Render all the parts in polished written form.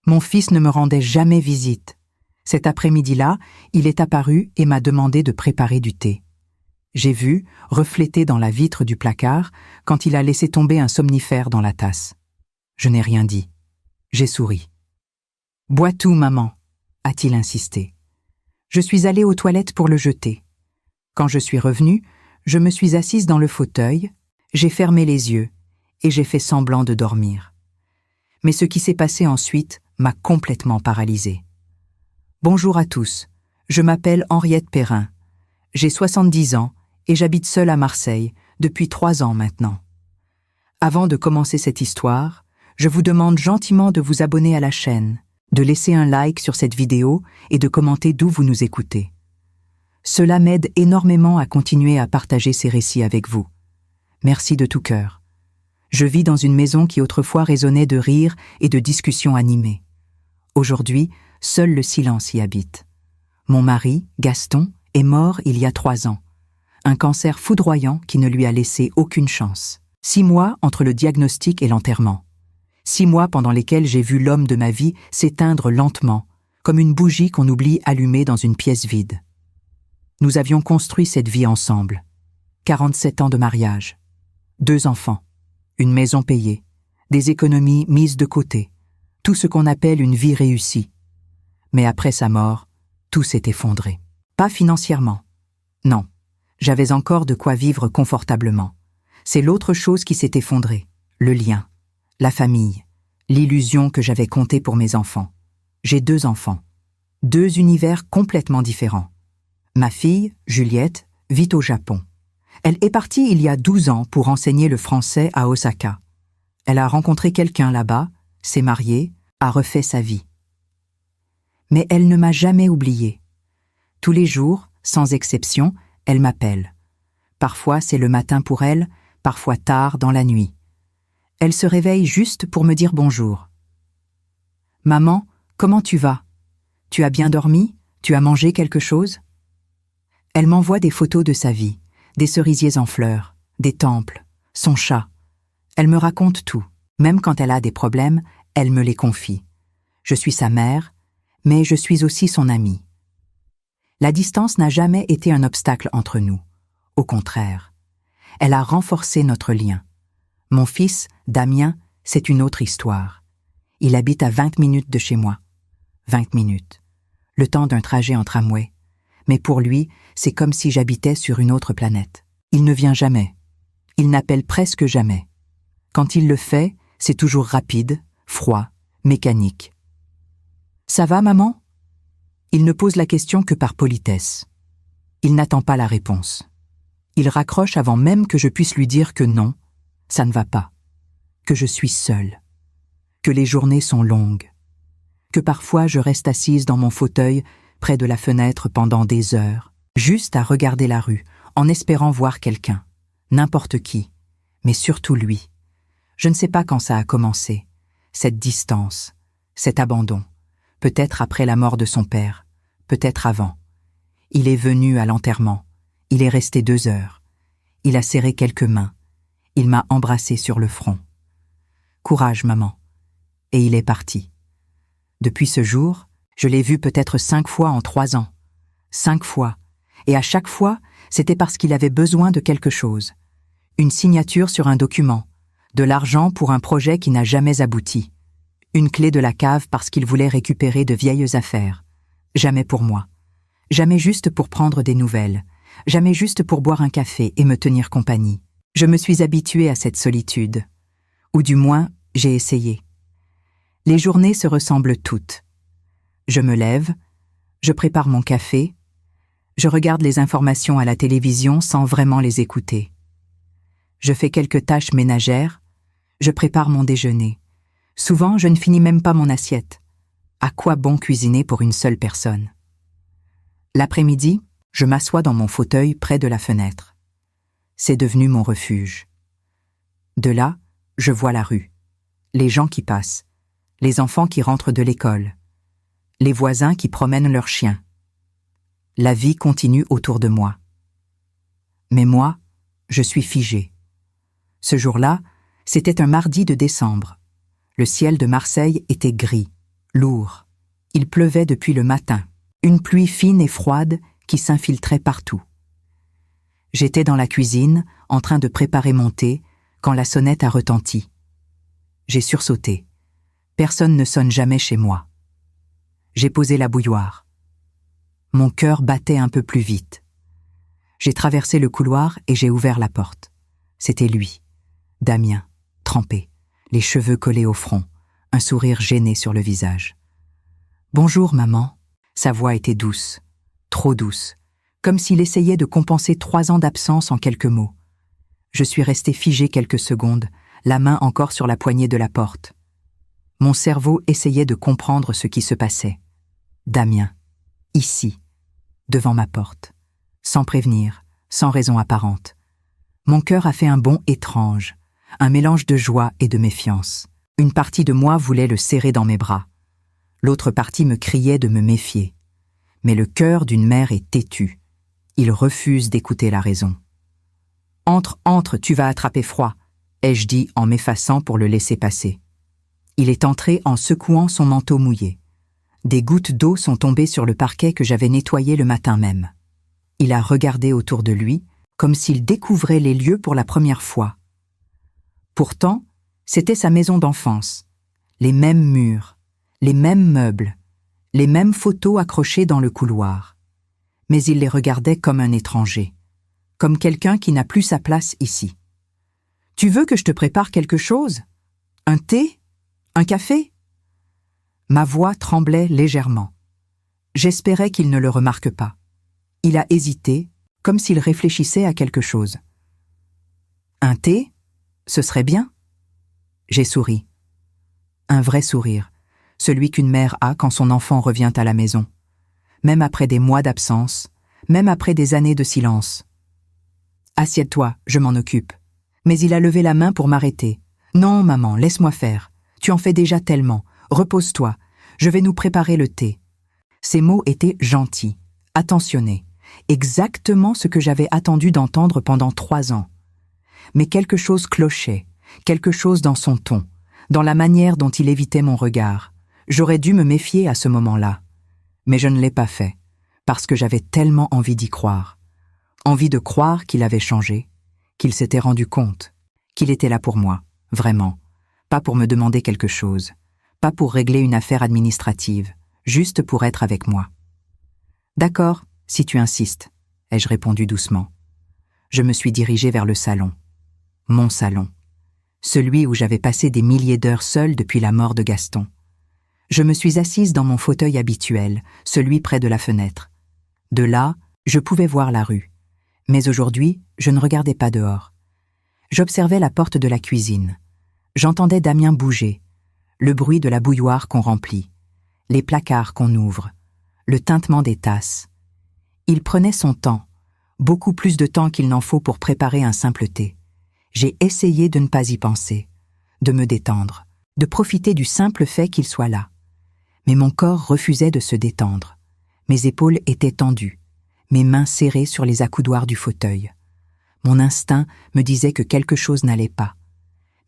Mon fils ne me rendait jamais visite. Cet après-midi-là, il est apparu et m'a demandé de préparer du thé. J'ai vu, reflété dans la vitre du placard, quand il a laissé tomber un somnifère dans la tasse. Je n'ai rien dit. J'ai souri. « Bois tout, maman », a-t-il insisté. Je suis allée aux toilettes pour le jeter. Quand je suis revenue, je me suis assise dans le fauteuil, j'ai fermé les yeux et j'ai fait semblant de dormir. Mais ce qui s'est passé ensuite m'a complètement paralysée. Bonjour à tous, je m'appelle Henriette Perrin. J'ai 70 ans et j'habite seule à Marseille depuis 3 ans maintenant. Avant de commencer cette histoire, je vous demande gentiment de vous abonner à la chaîne, de laisser un like sur cette vidéo et de commenter d'où vous nous écoutez. Cela m'aide énormément à continuer à partager ces récits avec vous. Merci de tout cœur. Je vis dans une maison qui autrefois résonnait de rires et de discussions animées. Aujourd'hui, seul le silence y habite. Mon mari, Gaston, est mort il y a 3 ans. Un cancer foudroyant qui ne lui a laissé aucune chance. 6 mois entre le diagnostic et l'enterrement. 6 mois pendant lesquels j'ai vu l'homme de ma vie s'éteindre lentement, comme une bougie qu'on oublie allumée dans une pièce vide. Nous avions construit cette vie ensemble. 47 ans de mariage. 2 enfants. Une maison payée. Des économies mises de côté. Tout ce qu'on appelle une vie réussie. Mais après sa mort, tout s'est effondré. Pas financièrement. Non. J'avais encore de quoi vivre confortablement. C'est l'autre chose qui s'est effondrée. Le lien. La famille. L'illusion que j'avais comptée pour mes enfants. J'ai 2 enfants. 2 univers complètement différents. Ma fille, Juliette, vit au Japon. Elle est partie il y a 12 ans pour enseigner le français à Osaka. Elle a rencontré quelqu'un là-bas, s'est mariée, a refait sa vie. Mais elle ne m'a jamais oubliée. Tous les jours, sans exception, elle m'appelle. Parfois c'est le matin pour elle, parfois tard dans la nuit. Elle se réveille juste pour me dire bonjour. « Maman, comment tu vas? Tu as bien dormi? Tu as mangé quelque chose ?» Elle m'envoie des photos de sa vie, des cerisiers en fleurs, des temples, son chat. Elle me raconte tout. Même quand elle a des problèmes, elle me les confie. Je suis sa mère, mais je suis aussi son amie. La distance n'a jamais été un obstacle entre nous. Au contraire, elle a renforcé notre lien. Mon fils, Damien, c'est une autre histoire. Il habite à 20 minutes de chez moi. 20 minutes. Le temps d'un trajet en tramway. Mais pour lui, c'est comme si j'habitais sur une autre planète. Il ne vient jamais. Il n'appelle presque jamais. Quand il le fait, c'est toujours rapide, froid, mécanique. « Ça va, maman ?» Il ne pose la question que par politesse. Il n'attend pas la réponse. Il raccroche avant même que je puisse lui dire que non, ça ne va pas, que je suis seule, que les journées sont longues, que parfois je reste assise dans mon fauteuil près de la fenêtre pendant des heures, juste à regarder la rue, en espérant voir quelqu'un, n'importe qui, mais surtout lui. Je ne sais pas quand ça a commencé, cette distance, cet abandon, peut-être après la mort de son père, peut-être avant. Il est venu à l'enterrement, il est resté 2 heures, il a serré quelques mains, il m'a embrassé sur le front. Courage, maman. Et il est parti. Depuis ce jour, je l'ai vu peut-être 5 fois en 3 ans. 5 fois. Et à chaque fois, c'était parce qu'il avait besoin de quelque chose. Une signature sur un document, de l'argent pour un projet qui n'a jamais abouti, une clé de la cave parce qu'il voulait récupérer de vieilles affaires. Jamais pour moi. Jamais juste pour prendre des nouvelles. Jamais juste pour boire un café et me tenir compagnie. Je me suis habituée à cette solitude. Ou du moins, j'ai essayé. Les journées se ressemblent toutes. Je me lève, je prépare mon café, je regarde les informations à la télévision sans vraiment les écouter. Je fais quelques tâches ménagères, je prépare mon déjeuner. Souvent, je ne finis même pas mon assiette. À quoi bon cuisiner pour une seule personne? L'après-midi, je m'assois dans mon fauteuil près de la fenêtre. C'est devenu mon refuge. De là, je vois la rue, les gens qui passent, les enfants qui rentrent de l'école, les voisins qui promènent leurs chiens. La vie continue autour de moi. Mais moi, je suis figée. Ce jour-là, c'était un mardi de décembre. Le ciel de Marseille était gris, lourd. Il pleuvait depuis le matin, une pluie fine et froide qui s'infiltrait partout. J'étais dans la cuisine, en train de préparer mon thé, quand la sonnette a retenti. J'ai sursauté. Personne ne sonne jamais chez moi. J'ai posé la bouilloire. Mon cœur battait un peu plus vite. J'ai traversé le couloir et j'ai ouvert la porte. C'était lui, Damien, trempé, les cheveux collés au front, un sourire gêné sur le visage. « Bonjour, maman ». Sa voix était douce, trop douce, comme s'il essayait de compenser 3 ans d'absence en quelques mots. Je suis resté figé quelques secondes, la main encore sur la poignée de la porte. Mon cerveau essayait de comprendre ce qui se passait. Damien, ici, devant ma porte, sans prévenir, sans raison apparente. Mon cœur a fait un bond étrange, un mélange de joie et de méfiance. Une partie de moi voulait le serrer dans mes bras. L'autre partie me criait de me méfier. Mais le cœur d'une mère est têtu. Il refuse d'écouter la raison. « Entre, tu vas attraper froid », ai-je dit en m'effaçant pour le laisser passer. Il est entré en secouant son manteau mouillé. Des gouttes d'eau sont tombées sur le parquet que j'avais nettoyé le matin même. Il a regardé autour de lui, comme s'il découvrait les lieux pour la première fois. Pourtant, c'était sa maison d'enfance. Les mêmes murs, les mêmes meubles, les mêmes photos accrochées dans le couloir. Mais il les regardait comme un étranger, comme quelqu'un qui n'a plus sa place ici. « Tu veux que je te prépare quelque chose? Un thé? Un café ?» Ma voix tremblait légèrement. J'espérais qu'il ne le remarque pas. Il a hésité, comme s'il réfléchissait à quelque chose. « Un thé? Ce serait bien ?» J'ai souri. Un vrai sourire, celui qu'une mère a quand son enfant revient à la maison, même après des mois d'absence, même après des années de silence. « Assieds-toi, je m'en occupe. » Mais il a levé la main pour m'arrêter. « Non, maman, laisse-moi faire. Tu en fais déjà tellement. Repose-toi. Je vais nous préparer le thé. » Ces mots étaient gentils, attentionnés, exactement ce que j'avais attendu d'entendre pendant 3 ans. Mais quelque chose clochait, quelque chose dans son ton, dans la manière dont il évitait mon regard. J'aurais dû me méfier à ce moment-là. Mais je ne l'ai pas fait, parce que j'avais tellement envie d'y croire. Envie de croire qu'il avait changé, qu'il s'était rendu compte, qu'il était là pour moi, vraiment, pas pour me demander quelque chose, pas pour régler une affaire administrative, juste pour être avec moi. « D'accord, si tu insistes », ai-je répondu doucement. Je me suis dirigé vers le salon. Mon salon. Celui où j'avais passé des milliers d'heures seule depuis la mort de Gaston. Je me suis assise dans mon fauteuil habituel, celui près de la fenêtre. De là, je pouvais voir la rue. Mais aujourd'hui, je ne regardais pas dehors. J'observais la porte de la cuisine. J'entendais Damien bouger, le bruit de la bouilloire qu'on remplit, les placards qu'on ouvre, le tintement des tasses. Il prenait son temps, beaucoup plus de temps qu'il n'en faut pour préparer un simple thé. J'ai essayé de ne pas y penser, de me détendre, de profiter du simple fait qu'il soit là. Mais mon corps refusait de se détendre. Mes épaules étaient tendues, mes mains serrées sur les accoudoirs du fauteuil. Mon instinct me disait que quelque chose n'allait pas.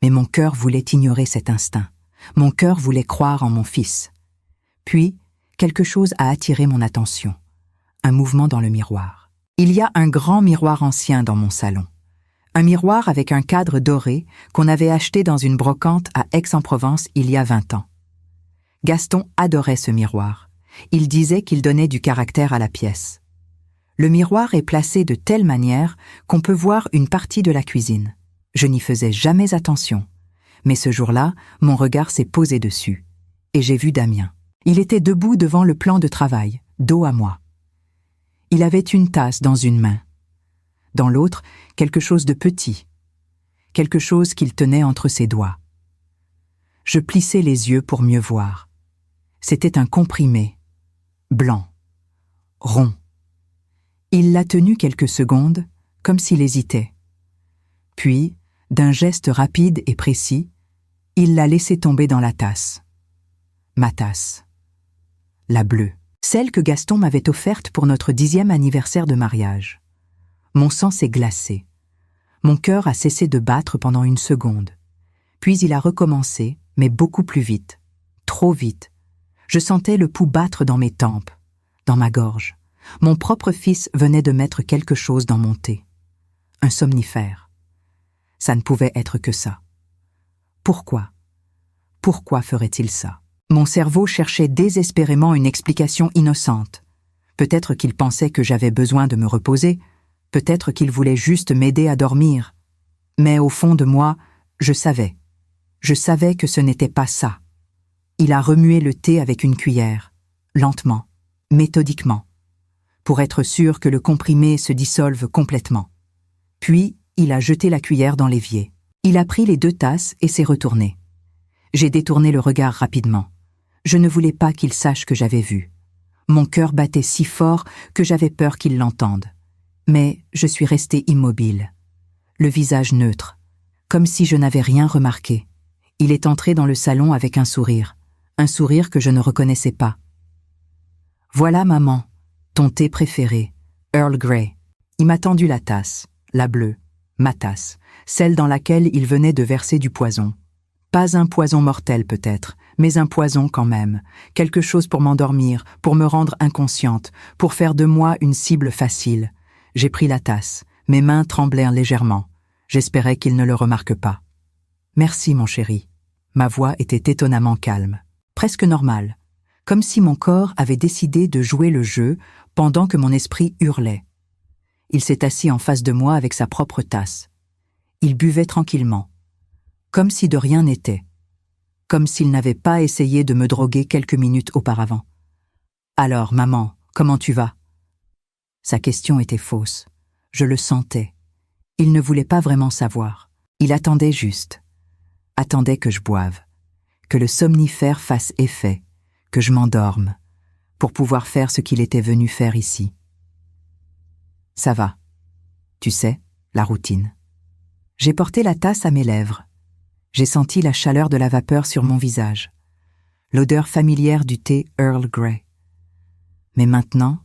Mais mon cœur voulait ignorer cet instinct. Mon cœur voulait croire en mon fils. Puis, quelque chose a attiré mon attention. Un mouvement dans le miroir. Il y a un grand miroir ancien dans mon salon. Un miroir avec un cadre doré qu'on avait acheté dans une brocante à Aix-en-Provence il y a 20 ans. Gaston adorait ce miroir. Il disait qu'il donnait du caractère à la pièce. Le miroir est placé de telle manière qu'on peut voir une partie de la cuisine. Je n'y faisais jamais attention. Mais ce jour-là, mon regard s'est posé dessus. Et j'ai vu Damien. Il était debout devant le plan de travail, dos à moi. Il avait une tasse dans une main. Dans l'autre, quelque chose de petit. Quelque chose qu'il tenait entre ses doigts. Je plissai les yeux pour mieux voir. C'était un comprimé, blanc, rond. Il l'a tenu quelques secondes, comme s'il hésitait. Puis, d'un geste rapide et précis, il l'a laissé tomber dans la tasse. Ma tasse. La bleue. Celle que Gaston m'avait offerte pour notre 10e anniversaire de mariage. Mon sang s'est glacé. Mon cœur a cessé de battre pendant une seconde. Puis il a recommencé, mais beaucoup plus vite. Trop vite. Je sentais le pouls battre dans mes tempes, dans ma gorge. Mon propre fils venait de mettre quelque chose dans mon thé. Un somnifère. Ça ne pouvait être que ça. Pourquoi? Pourquoi ferait-il ça? Mon cerveau cherchait désespérément une explication innocente. Peut-être qu'il pensait que j'avais besoin de me reposer, peut-être qu'il voulait juste m'aider à dormir. Mais au fond de moi, je savais. Je savais que ce n'était pas ça. Il a remué le thé avec une cuillère, lentement, méthodiquement, pour être sûr que le comprimé se dissolve complètement. Puis, il a jeté la cuillère dans l'évier. Il a pris les 2 tasses et s'est retourné. J'ai détourné le regard rapidement. Je ne voulais pas qu'il sache que j'avais vu. Mon cœur battait si fort que j'avais peur qu'il l'entende. Mais je suis restée immobile, le visage neutre, comme si je n'avais rien remarqué. Il est entré dans le salon avec un sourire que je ne reconnaissais pas. « Voilà, maman, ton thé préféré, Earl Grey. » Il m'a tendu la tasse, la bleue, ma tasse, celle dans laquelle il venait de verser du poison. Pas un poison mortel peut-être, mais un poison quand même, quelque chose pour m'endormir, pour me rendre inconsciente, pour faire de moi une cible facile. J'ai pris la tasse, mes mains tremblèrent légèrement. J'espérais qu'il ne le remarque pas. « Merci, mon chéri. » Ma voix était étonnamment calme, presque normale, comme si mon corps avait décidé de jouer le jeu pendant que mon esprit hurlait. Il s'est assis en face de moi avec sa propre tasse. Il buvait tranquillement, comme si de rien n'était, comme s'il n'avait pas essayé de me droguer quelques minutes auparavant. « Alors, maman, comment tu vas ?» Sa question était fausse. Je le sentais. Il ne voulait pas vraiment savoir. Il attendait juste. Attendait que je boive, que le somnifère fasse effet, que je m'endorme, pour pouvoir faire ce qu'il était venu faire ici. Ça va. Tu sais, la routine. J'ai porté la tasse à mes lèvres. J'ai senti la chaleur de la vapeur sur mon visage, l'odeur familière du thé Earl Grey. Mais maintenant,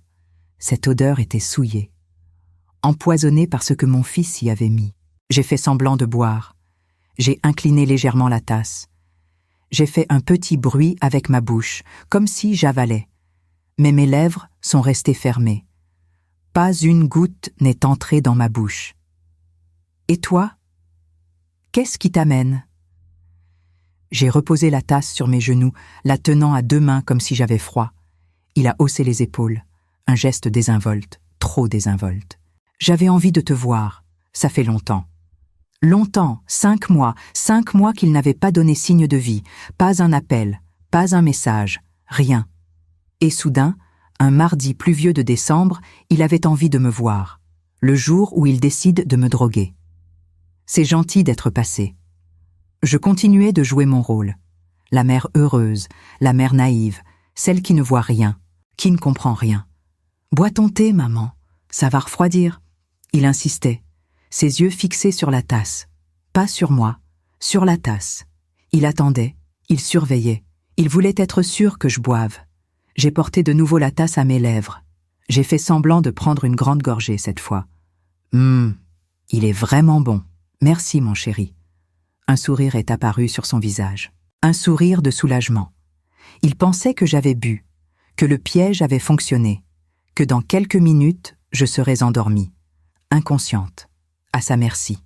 cette odeur était souillée, empoisonnée par ce que mon fils y avait mis. J'ai fait semblant de boire. J'ai incliné légèrement la tasse. J'ai fait un petit bruit avec ma bouche, comme si j'avalais. Mais mes lèvres sont restées fermées. Pas une goutte n'est entrée dans ma bouche. Et toi? Qu'est-ce qui t'amène? J'ai reposé la tasse sur mes genoux, la tenant à 2 mains comme si j'avais froid. Il a haussé les épaules, un geste désinvolte, trop désinvolte. J'avais envie de te voir, ça fait longtemps. Longtemps, 5 mois qu'il n'avait pas donné signe de vie, pas un appel, pas un message, rien. Et soudain, un mardi pluvieux de décembre, il avait envie de me voir, le jour où il décide de me droguer. C'est gentil d'être passé. Je continuais de jouer mon rôle, la mère heureuse, la mère naïve, celle qui ne voit rien, qui ne comprend rien. « Bois ton thé, maman, ça va refroidir. » Il insistait. Ses yeux fixés sur la tasse. Pas sur moi, sur la tasse. Il attendait, il surveillait. Il voulait être sûr que je boive. J'ai porté de nouveau la tasse à mes lèvres. J'ai fait semblant de prendre une grande gorgée cette fois. Il est vraiment bon. Merci, mon chéri. Un sourire est apparu sur son visage. Un sourire de soulagement. Il pensait que j'avais bu, que le piège avait fonctionné, que dans quelques minutes, je serais endormie, inconsciente. À sa merci.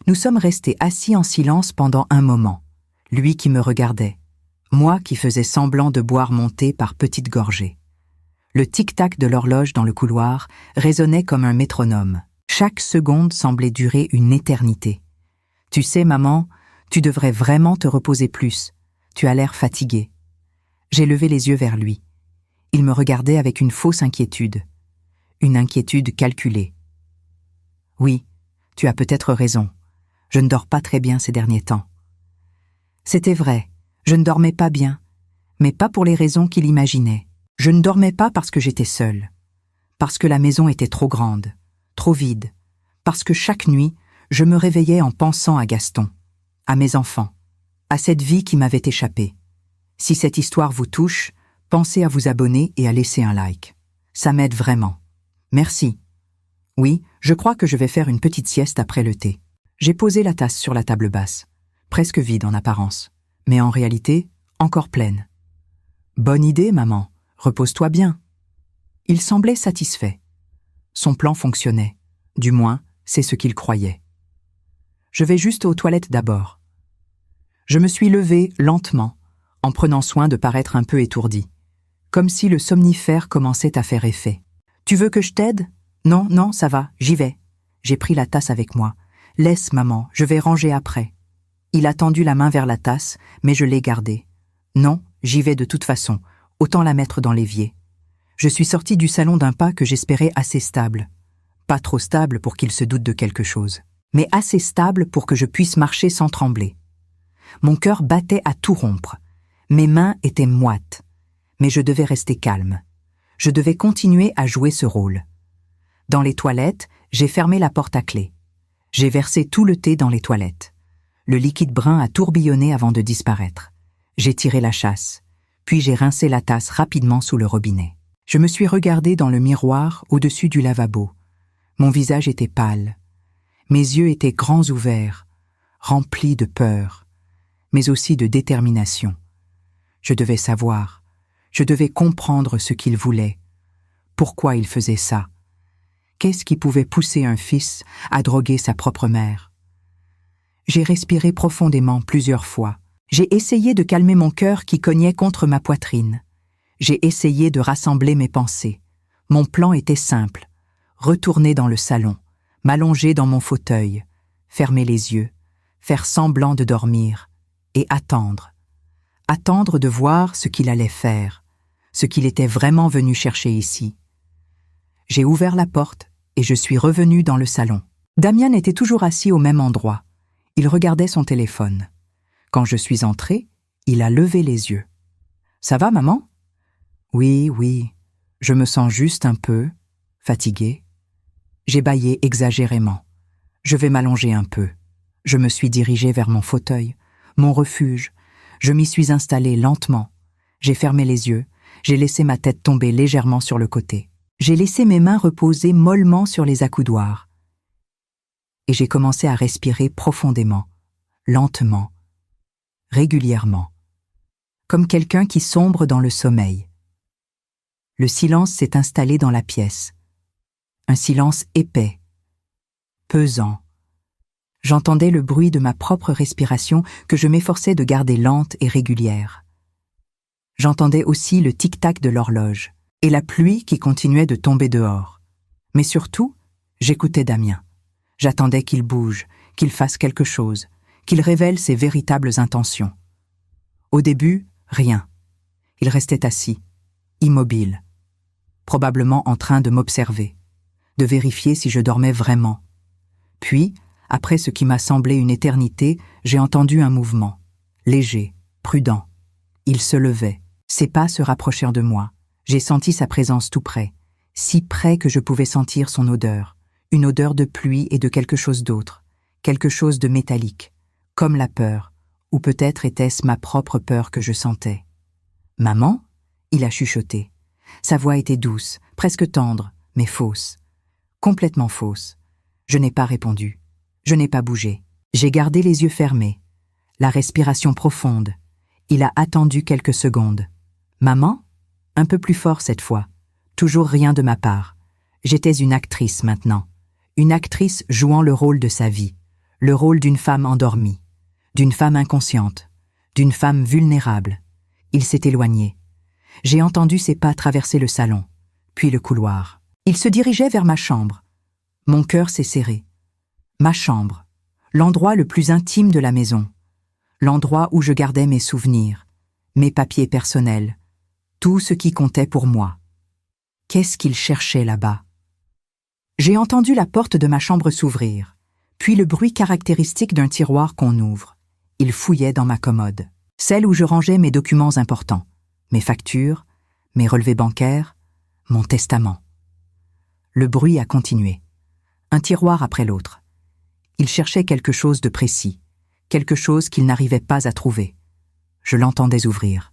Nous sommes restés assis en silence pendant un moment, lui qui me regardait, moi qui faisais semblant de boire mon thé par petites gorgées. Le tic-tac de l'horloge dans le couloir résonnait comme un métronome. Chaque seconde semblait durer une éternité. « Tu sais, maman, tu devrais vraiment te reposer plus. Tu as l'air fatiguée. » J'ai levé les yeux vers lui. Il me regardait avec une fausse inquiétude. Une inquiétude calculée. Oui, tu as peut-être raison. Je ne dors pas très bien ces derniers temps. C'était vrai, je ne dormais pas bien, mais pas pour les raisons qu'il imaginait. Je ne dormais pas parce que j'étais seule, parce que la maison était trop grande, trop vide, parce que chaque nuit, je me réveillais en pensant à Gaston, à mes enfants, à cette vie qui m'avait échappé. Si cette histoire vous touche, pensez à vous abonner et à laisser un like. Ça m'aide vraiment. Merci. Oui, je crois que je vais faire une petite sieste après le thé. J'ai posé la tasse sur la table basse, presque vide en apparence, mais en réalité, encore pleine. Bonne idée, maman. Repose-toi bien. Il semblait satisfait. Son plan fonctionnait. Du moins, c'est ce qu'il croyait. Je vais juste aux toilettes d'abord. Je me suis levée lentement, en prenant soin de paraître un peu étourdie, comme si le somnifère commençait à faire effet. « Tu veux que je t'aide ? » ?»« Non, non, ça va, j'y vais. » J'ai pris la tasse avec moi. « Laisse, maman, je vais ranger après. » Il a tendu la main vers la tasse, mais je l'ai gardée. « Non, j'y vais de toute façon, autant la mettre dans l'évier. » Je suis sortie du salon d'un pas que j'espérais assez stable. Pas trop stable pour qu'il se doute de quelque chose, mais assez stable pour que je puisse marcher sans trembler. Mon cœur battait à tout rompre. Mes mains étaient moites. Mais je devais rester calme. Je devais continuer à jouer ce rôle. Dans les toilettes, j'ai fermé la porte à clé. J'ai versé tout le thé dans les toilettes. Le liquide brun a tourbillonné avant de disparaître. J'ai tiré la chasse, puis j'ai rincé la tasse rapidement sous le robinet. Je me suis regardée dans le miroir au-dessus du lavabo. Mon visage était pâle. Mes yeux étaient grands ouverts, remplis de peur, mais aussi de détermination. Je devais savoir. Je devais comprendre ce qu'il voulait. Pourquoi il faisait ça? Qu'est-ce qui pouvait pousser un fils à droguer sa propre mère? J'ai respiré profondément plusieurs fois. J'ai essayé de calmer mon cœur qui cognait contre ma poitrine. J'ai essayé de rassembler mes pensées. Mon plan était simple. Retourner dans le salon, m'allonger dans mon fauteuil, fermer les yeux, faire semblant de dormir et attendre. Attendre de voir ce qu'il allait faire, ce qu'il était vraiment venu chercher ici. J'ai ouvert la porte et je suis revenue dans le salon. Damien était toujours assis au même endroit. Il regardait son téléphone. Quand je suis entrée, il a levé les yeux. « Ça va, maman ?»« Oui, oui, je me sens juste un peu fatiguée. » J'ai bâillé exagérément. « Je vais m'allonger un peu. » Je me suis dirigée vers mon fauteuil, mon refuge. Je m'y suis installée lentement. J'ai fermé les yeux. J'ai laissé ma tête tomber légèrement sur le côté. J'ai laissé mes mains reposer mollement sur les accoudoirs. Et j'ai commencé à respirer profondément, lentement, régulièrement, comme quelqu'un qui sombre dans le sommeil. Le silence s'est installé dans la pièce. Un silence épais, pesant. J'entendais le bruit de ma propre respiration que je m'efforçais de garder lente et régulière. J'entendais aussi le tic-tac de l'horloge et la pluie qui continuait de tomber dehors. Mais surtout, j'écoutais Damien. J'attendais qu'il bouge, qu'il fasse quelque chose, qu'il révèle ses véritables intentions. Au début, rien. Il restait assis, immobile, probablement en train de m'observer, de vérifier si je dormais vraiment. Puis, après ce qui m'a semblé une éternité, j'ai entendu un mouvement, léger, prudent. Il se levait. Ses pas se rapprochèrent de moi. J'ai senti sa présence tout près, si près que je pouvais sentir son odeur, une odeur de pluie et de quelque chose d'autre, quelque chose de métallique, comme la peur, ou peut-être était-ce ma propre peur que je sentais. « Maman ?» il a chuchoté. Sa voix était douce, presque tendre, mais fausse. Complètement fausse. Je n'ai pas répondu. Je n'ai pas bougé. J'ai gardé les yeux fermés. La respiration profonde. Il a attendu quelques secondes. « Maman ?» Un peu plus fort cette fois. Toujours rien de ma part. J'étais une actrice maintenant. Une actrice jouant le rôle de sa vie. Le rôle d'une femme endormie. D'une femme inconsciente. D'une femme vulnérable. Il s'est éloigné. J'ai entendu ses pas traverser le salon, puis le couloir. Il se dirigeait vers ma chambre. Mon cœur s'est serré. Ma chambre. L'endroit le plus intime de la maison. L'endroit où je gardais mes souvenirs, mes papiers personnels, tout ce qui comptait pour moi. Qu'est-ce qu'il cherchait là-bas? J'ai entendu la porte de ma chambre s'ouvrir, puis le bruit caractéristique d'un tiroir qu'on ouvre. Il fouillait dans ma commode, celle où je rangeais mes documents importants, mes factures, mes relevés bancaires, mon testament. Le bruit a continué, un tiroir après l'autre. Il cherchait quelque chose de précis, quelque chose qu'il n'arrivait pas à trouver. Je l'entendais ouvrir,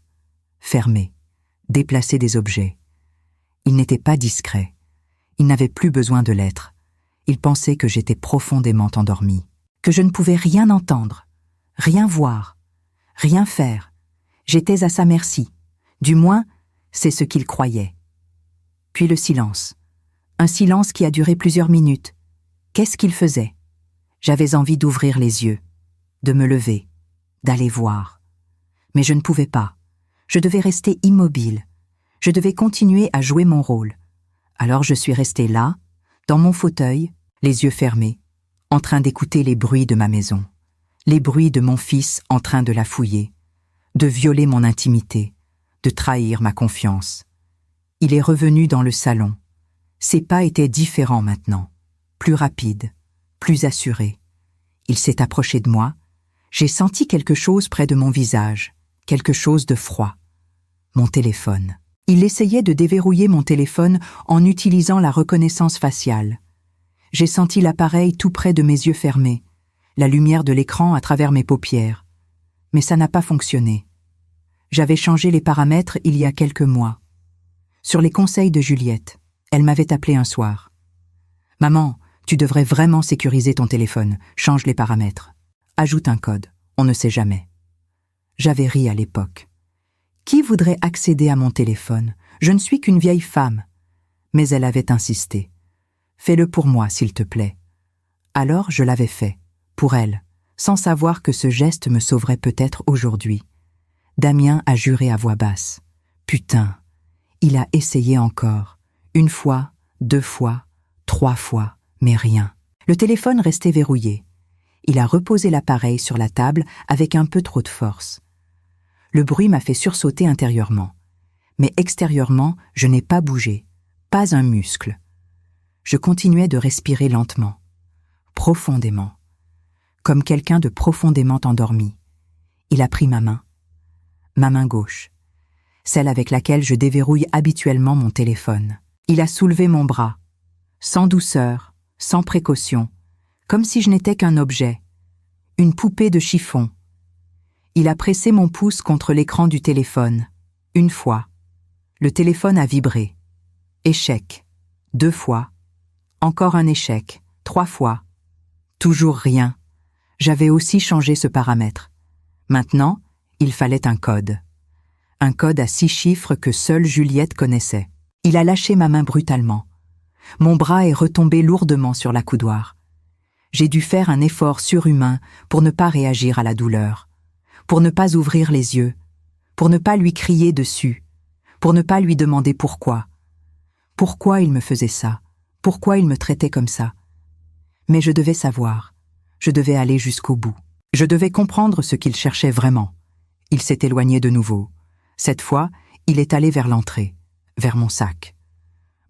fermer, déplacer des objets. Il n'était pas discret. Il n'avait plus besoin de l'être. Il pensait que j'étais profondément endormie, que je ne pouvais rien entendre, rien voir, rien faire. J'étais à sa merci. Du moins, c'est ce qu'il croyait. Puis le silence. Un silence qui a duré plusieurs minutes. Qu'est-ce qu'il faisait? J'avais envie d'ouvrir les yeux, de me lever, d'aller voir. Mais je ne pouvais pas. Je devais rester immobile. Je devais continuer à jouer mon rôle. Alors je suis restée là, dans mon fauteuil, les yeux fermés, en train d'écouter les bruits de ma maison, les bruits de mon fils en train de la fouiller, de violer mon intimité, de trahir ma confiance. Il est revenu dans le salon. Ses pas étaient différents maintenant, plus rapides, plus assurés. Il s'est approché de moi. J'ai senti quelque chose près de mon visage, quelque chose de froid. Mon téléphone. Il essayait de déverrouiller mon téléphone en utilisant la reconnaissance faciale. J'ai senti l'appareil tout près de mes yeux fermés, la lumière de l'écran à travers mes paupières. Mais ça n'a pas fonctionné. J'avais changé les paramètres il y a quelques mois. Sur les conseils de Juliette, elle m'avait appelé un soir. « Maman, tu devrais vraiment sécuriser ton téléphone, change les paramètres. Ajoute un code, on ne sait jamais. » J'avais ri à l'époque. Qui voudrait accéder à mon téléphone? Je ne suis qu'une vieille femme. Mais elle avait insisté. Fais-le pour moi, s'il te plaît. Alors je l'avais fait, pour elle, sans savoir que ce geste me sauverait peut-être aujourd'hui. Damien a juré à voix basse. Putain, il a essayé encore. 1 fois, 2 fois, 3 fois, mais rien. Le téléphone restait verrouillé. Il a reposé l'appareil sur la table avec un peu trop de force. Le bruit m'a fait sursauter intérieurement. Mais extérieurement, je n'ai pas bougé, pas un muscle. Je continuais de respirer lentement, profondément, comme quelqu'un de profondément endormi. Il a pris ma main gauche, celle avec laquelle je déverrouille habituellement mon téléphone. Il a soulevé mon bras, sans douceur, sans précaution, comme si je n'étais qu'un objet, une poupée de chiffon. Il a pressé mon pouce contre l'écran du téléphone. 1 fois. Le téléphone a vibré. Échec. 2 fois. Encore un échec. 3 fois. Toujours rien. J'avais aussi changé ce paramètre. Maintenant, il fallait un code. Un code à 6 chiffres que seule Juliette connaissait. Il a lâché ma main brutalement. Mon bras est retombé lourdement sur la coudoir. J'ai dû faire un effort surhumain pour ne pas réagir à la douleur, pour ne pas ouvrir les yeux, pour ne pas lui crier dessus, pour ne pas lui demander pourquoi. Pourquoi il me faisait ça? Pourquoi il me traitait comme ça? Mais je devais savoir. Je devais aller jusqu'au bout. Je devais comprendre ce qu'il cherchait vraiment. Il s'est éloigné de nouveau. Cette fois, il est allé vers l'entrée, vers mon sac.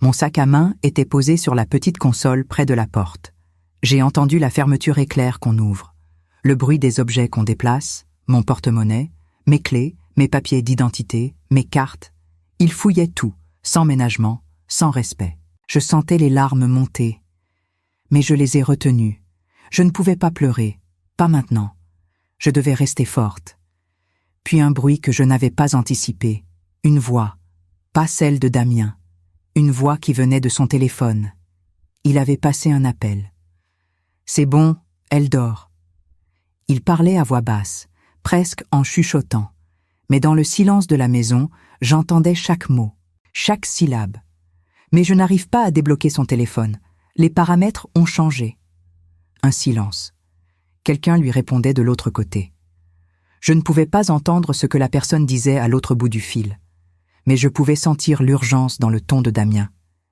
Mon sac à main était posé sur la petite console près de la porte. J'ai entendu la fermeture éclair qu'on ouvre, le bruit des objets qu'on déplace, mon porte-monnaie, mes clés, mes papiers d'identité, mes cartes. Il fouillait tout, sans ménagement, sans respect. Je sentais les larmes monter. Mais je les ai retenues. Je ne pouvais pas pleurer, pas maintenant. Je devais rester forte. Puis un bruit que je n'avais pas anticipé, une voix, pas celle de Damien, une voix qui venait de son téléphone. Il avait passé un appel. « C'est bon, elle dort. » Il parlait à voix basse, presque en chuchotant, mais dans le silence de la maison, j'entendais chaque mot, chaque syllabe. Mais je n'arrive pas à débloquer son téléphone. Les paramètres ont changé. Un silence. Quelqu'un lui répondait de l'autre côté. Je ne pouvais pas entendre ce que la personne disait à l'autre bout du fil, mais je pouvais sentir l'urgence dans le ton de Damien,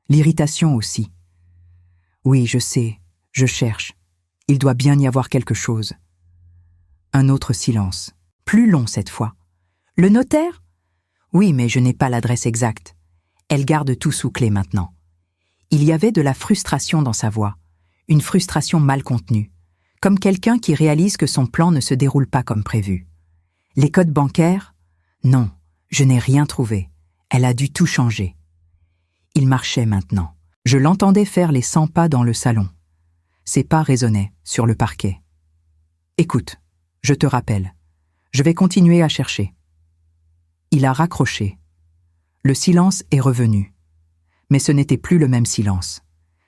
l'irritation aussi. Oui, je sais, je cherche. Il doit bien y avoir quelque chose. Un autre silence, plus long cette fois. Le notaire? Oui, mais je n'ai pas l'adresse exacte. Elle garde tout sous clé maintenant. Il y avait de la frustration dans sa voix, une frustration mal contenue, comme quelqu'un qui réalise que son plan ne se déroule pas comme prévu. Les codes bancaires? Non, je n'ai rien trouvé. Elle a dû tout changer. Il marchait maintenant. Je l'entendais faire les 100 pas dans le salon. Ses pas résonnaient sur le parquet. Écoute, je te rappelle. Je vais continuer à chercher. Il a raccroché. Le silence est revenu. Mais ce n'était plus le même silence.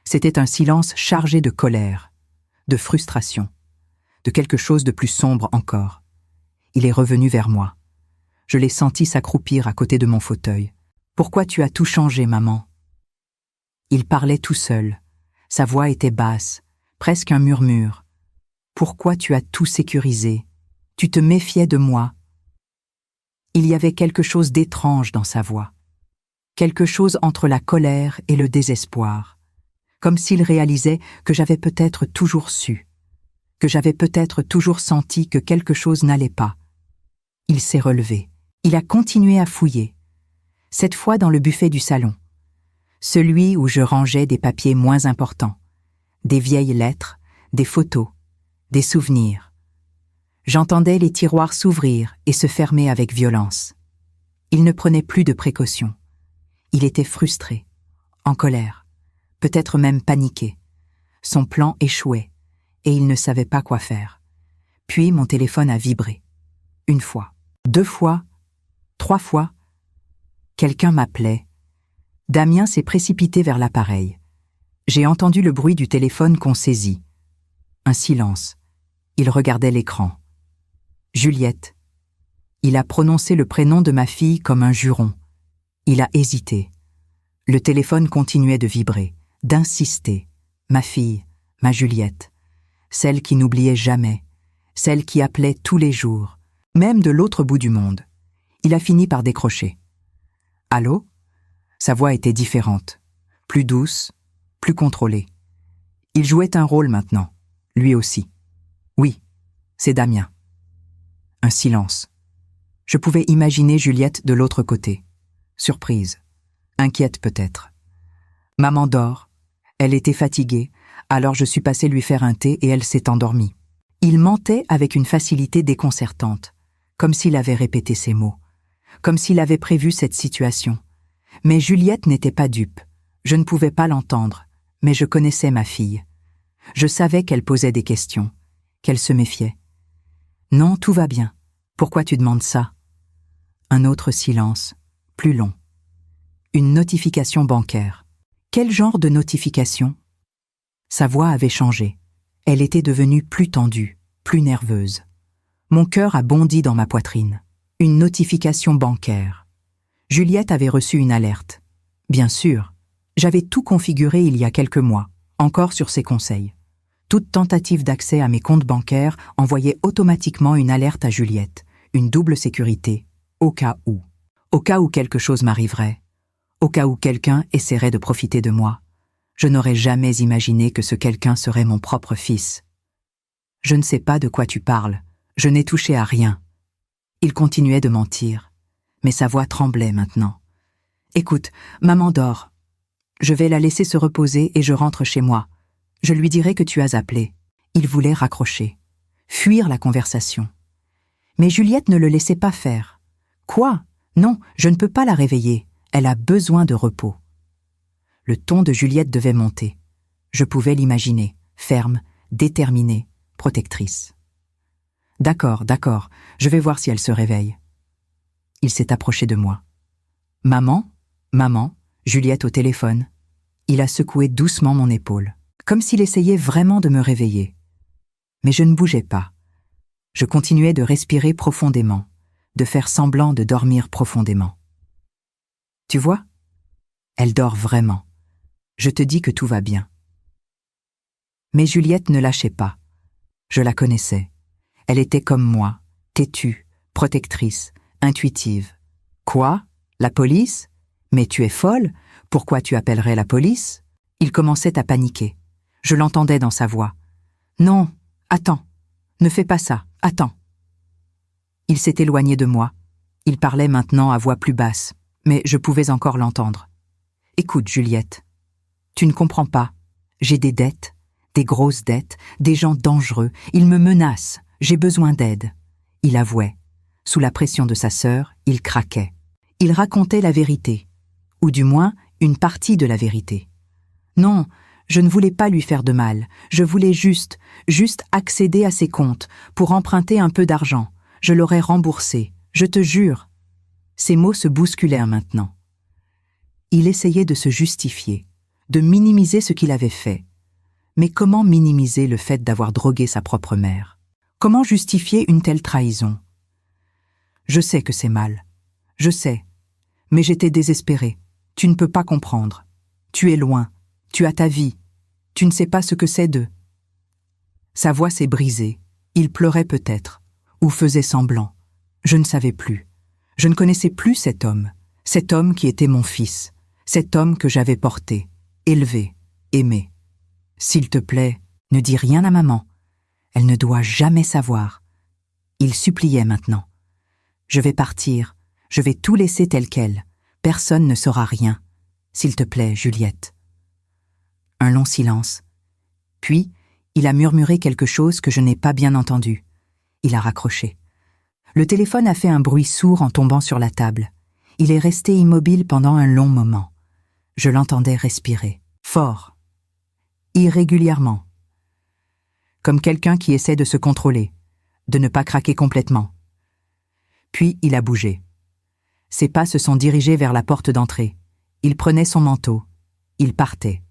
C'était un silence chargé de colère, de frustration, de quelque chose de plus sombre encore. Il est revenu vers moi. Je l'ai senti s'accroupir à côté de mon fauteuil. « Pourquoi tu as tout changé, maman ?» Il parlait tout seul. Sa voix était basse, presque un murmure. « Pourquoi tu as tout sécurisé? Tu te méfiais de moi. » Il y avait quelque chose d'étrange dans sa voix. Quelque chose entre la colère et le désespoir. Comme s'il réalisait que j'avais peut-être toujours su, que j'avais peut-être toujours senti que quelque chose n'allait pas. Il s'est relevé. Il a continué à fouiller. Cette fois dans le buffet du salon. Celui où je rangeais des papiers moins importants. Des vieilles lettres, des photos, des souvenirs. J'entendais les tiroirs s'ouvrir et se fermer avec violence. Il ne prenait plus de précautions. Il était frustré, en colère, peut-être même paniqué. Son plan échouait, et il ne savait pas quoi faire. Puis mon téléphone a vibré. 1 fois, 2 fois, 3 fois. Quelqu'un m'appelait. Damien s'est précipité vers l'appareil. J'ai entendu le bruit du téléphone qu'on saisit. Un silence. Il regardait l'écran. Juliette. Il a prononcé le prénom de ma fille comme un juron. Il a hésité. Le téléphone continuait de vibrer, d'insister. Ma fille, ma Juliette. Celle qui n'oubliait jamais. Celle qui appelait tous les jours, même de l'autre bout du monde. Il a fini par décrocher. Allô? Sa voix était différente, plus douce, plus contrôlée. Il jouait un rôle maintenant, lui aussi. Oui, c'est Damien. Un silence. Je pouvais imaginer Juliette de l'autre côté. Surprise. Inquiète peut-être. Maman dort. Elle était fatiguée, alors je suis passé lui faire un thé et elle s'est endormie. Il mentait avec une facilité déconcertante, comme s'il avait répété ces mots, comme s'il avait prévu cette situation. Mais Juliette n'était pas dupe. Je ne pouvais pas l'entendre, mais je connaissais ma fille. Je savais qu'elle posait des questions, qu'elle se méfiait. Non, tout va bien. Pourquoi tu demandes ça? Un autre silence, plus long. Une notification bancaire. Quel genre de notification? Sa voix avait changé. Elle était devenue plus tendue, plus nerveuse. Mon cœur a bondi dans ma poitrine. Une notification bancaire. Juliette avait reçu une alerte. Bien sûr, j'avais tout configuré il y a quelques mois, encore sur ses conseils. Toute tentative d'accès à mes comptes bancaires envoyait automatiquement une alerte à Juliette, une double sécurité, au cas où quelque chose m'arriverait, au cas où quelqu'un essaierait de profiter de moi. Je n'aurais jamais imaginé que ce quelqu'un serait mon propre fils. Je ne sais pas de quoi tu parles, je n'ai touché à rien. Il continuait de mentir, mais sa voix tremblait maintenant. Écoute, maman dort. Je vais la laisser se reposer et je rentre chez moi. Je lui dirai que tu as appelé. Il voulait raccrocher, fuir la conversation. Mais Juliette ne le laissait pas faire. Quoi? Non, je ne peux pas la réveiller. Elle a besoin de repos. Le ton de Juliette devait monter. Je pouvais l'imaginer, ferme, déterminée, protectrice. D'accord, je vais voir si elle se réveille. Il s'est approché de moi. Maman, Juliette au téléphone. Il a secoué doucement mon épaule, comme s'il essayait vraiment de me réveiller. Mais je ne bougeais pas. Je continuais de respirer profondément, de faire semblant de dormir profondément. Tu vois? Elle dort vraiment. Je te dis que tout va bien. Mais Juliette ne lâchait pas. Je la connaissais. Elle était comme moi, têtue, protectrice, intuitive. Quoi? La police? Mais tu es folle? Pourquoi tu appellerais la police? Il commençait à paniquer. Je l'entendais dans sa voix. Non, attends, ne fais pas ça, attends. Il s'est éloigné de moi. Il parlait maintenant à voix plus basse, mais je pouvais encore l'entendre. Écoute, Juliette, tu ne comprends pas. J'ai des dettes, des grosses dettes, des gens dangereux. Ils me menacent. J'ai besoin d'aide. Il avouait. Sous la pression de sa sœur, il craquait. Il racontait la vérité, ou du moins une partie de la vérité. Non, je ne voulais pas lui faire de mal. Je voulais juste accéder à ses comptes pour emprunter un peu d'argent. Je l'aurais remboursé, je te jure. Ses mots se bousculèrent maintenant. Il essayait de se justifier, de minimiser ce qu'il avait fait. Mais comment minimiser le fait d'avoir drogué sa propre mère? Comment justifier une telle trahison? Je sais que c'est mal. Je sais. Mais j'étais désespérée. Tu ne peux pas comprendre. Tu es loin. Tu as ta vie. Tu ne sais pas ce que c'est de... Sa voix s'est brisée. Il pleurait peut-être, ou faisait semblant. Je ne savais plus. Je ne connaissais plus cet homme qui était mon fils, cet homme que j'avais porté, élevé, aimé. S'il te plaît, ne dis rien à maman. Elle ne doit jamais savoir. Il suppliait maintenant. Je vais partir, je vais tout laisser tel quel. Personne ne saura rien. S'il te plaît, Juliette. Un long silence. Puis, il a murmuré quelque chose que je n'ai pas bien entendu. Il a raccroché. Le téléphone a fait un bruit sourd en tombant sur la table. Il est resté immobile pendant un long moment. Je l'entendais respirer, fort, irrégulièrement, comme quelqu'un qui essaie de se contrôler, de ne pas craquer complètement. Puis il a bougé. Ses pas se sont dirigés vers la porte d'entrée. Il prenait son manteau. Il partait.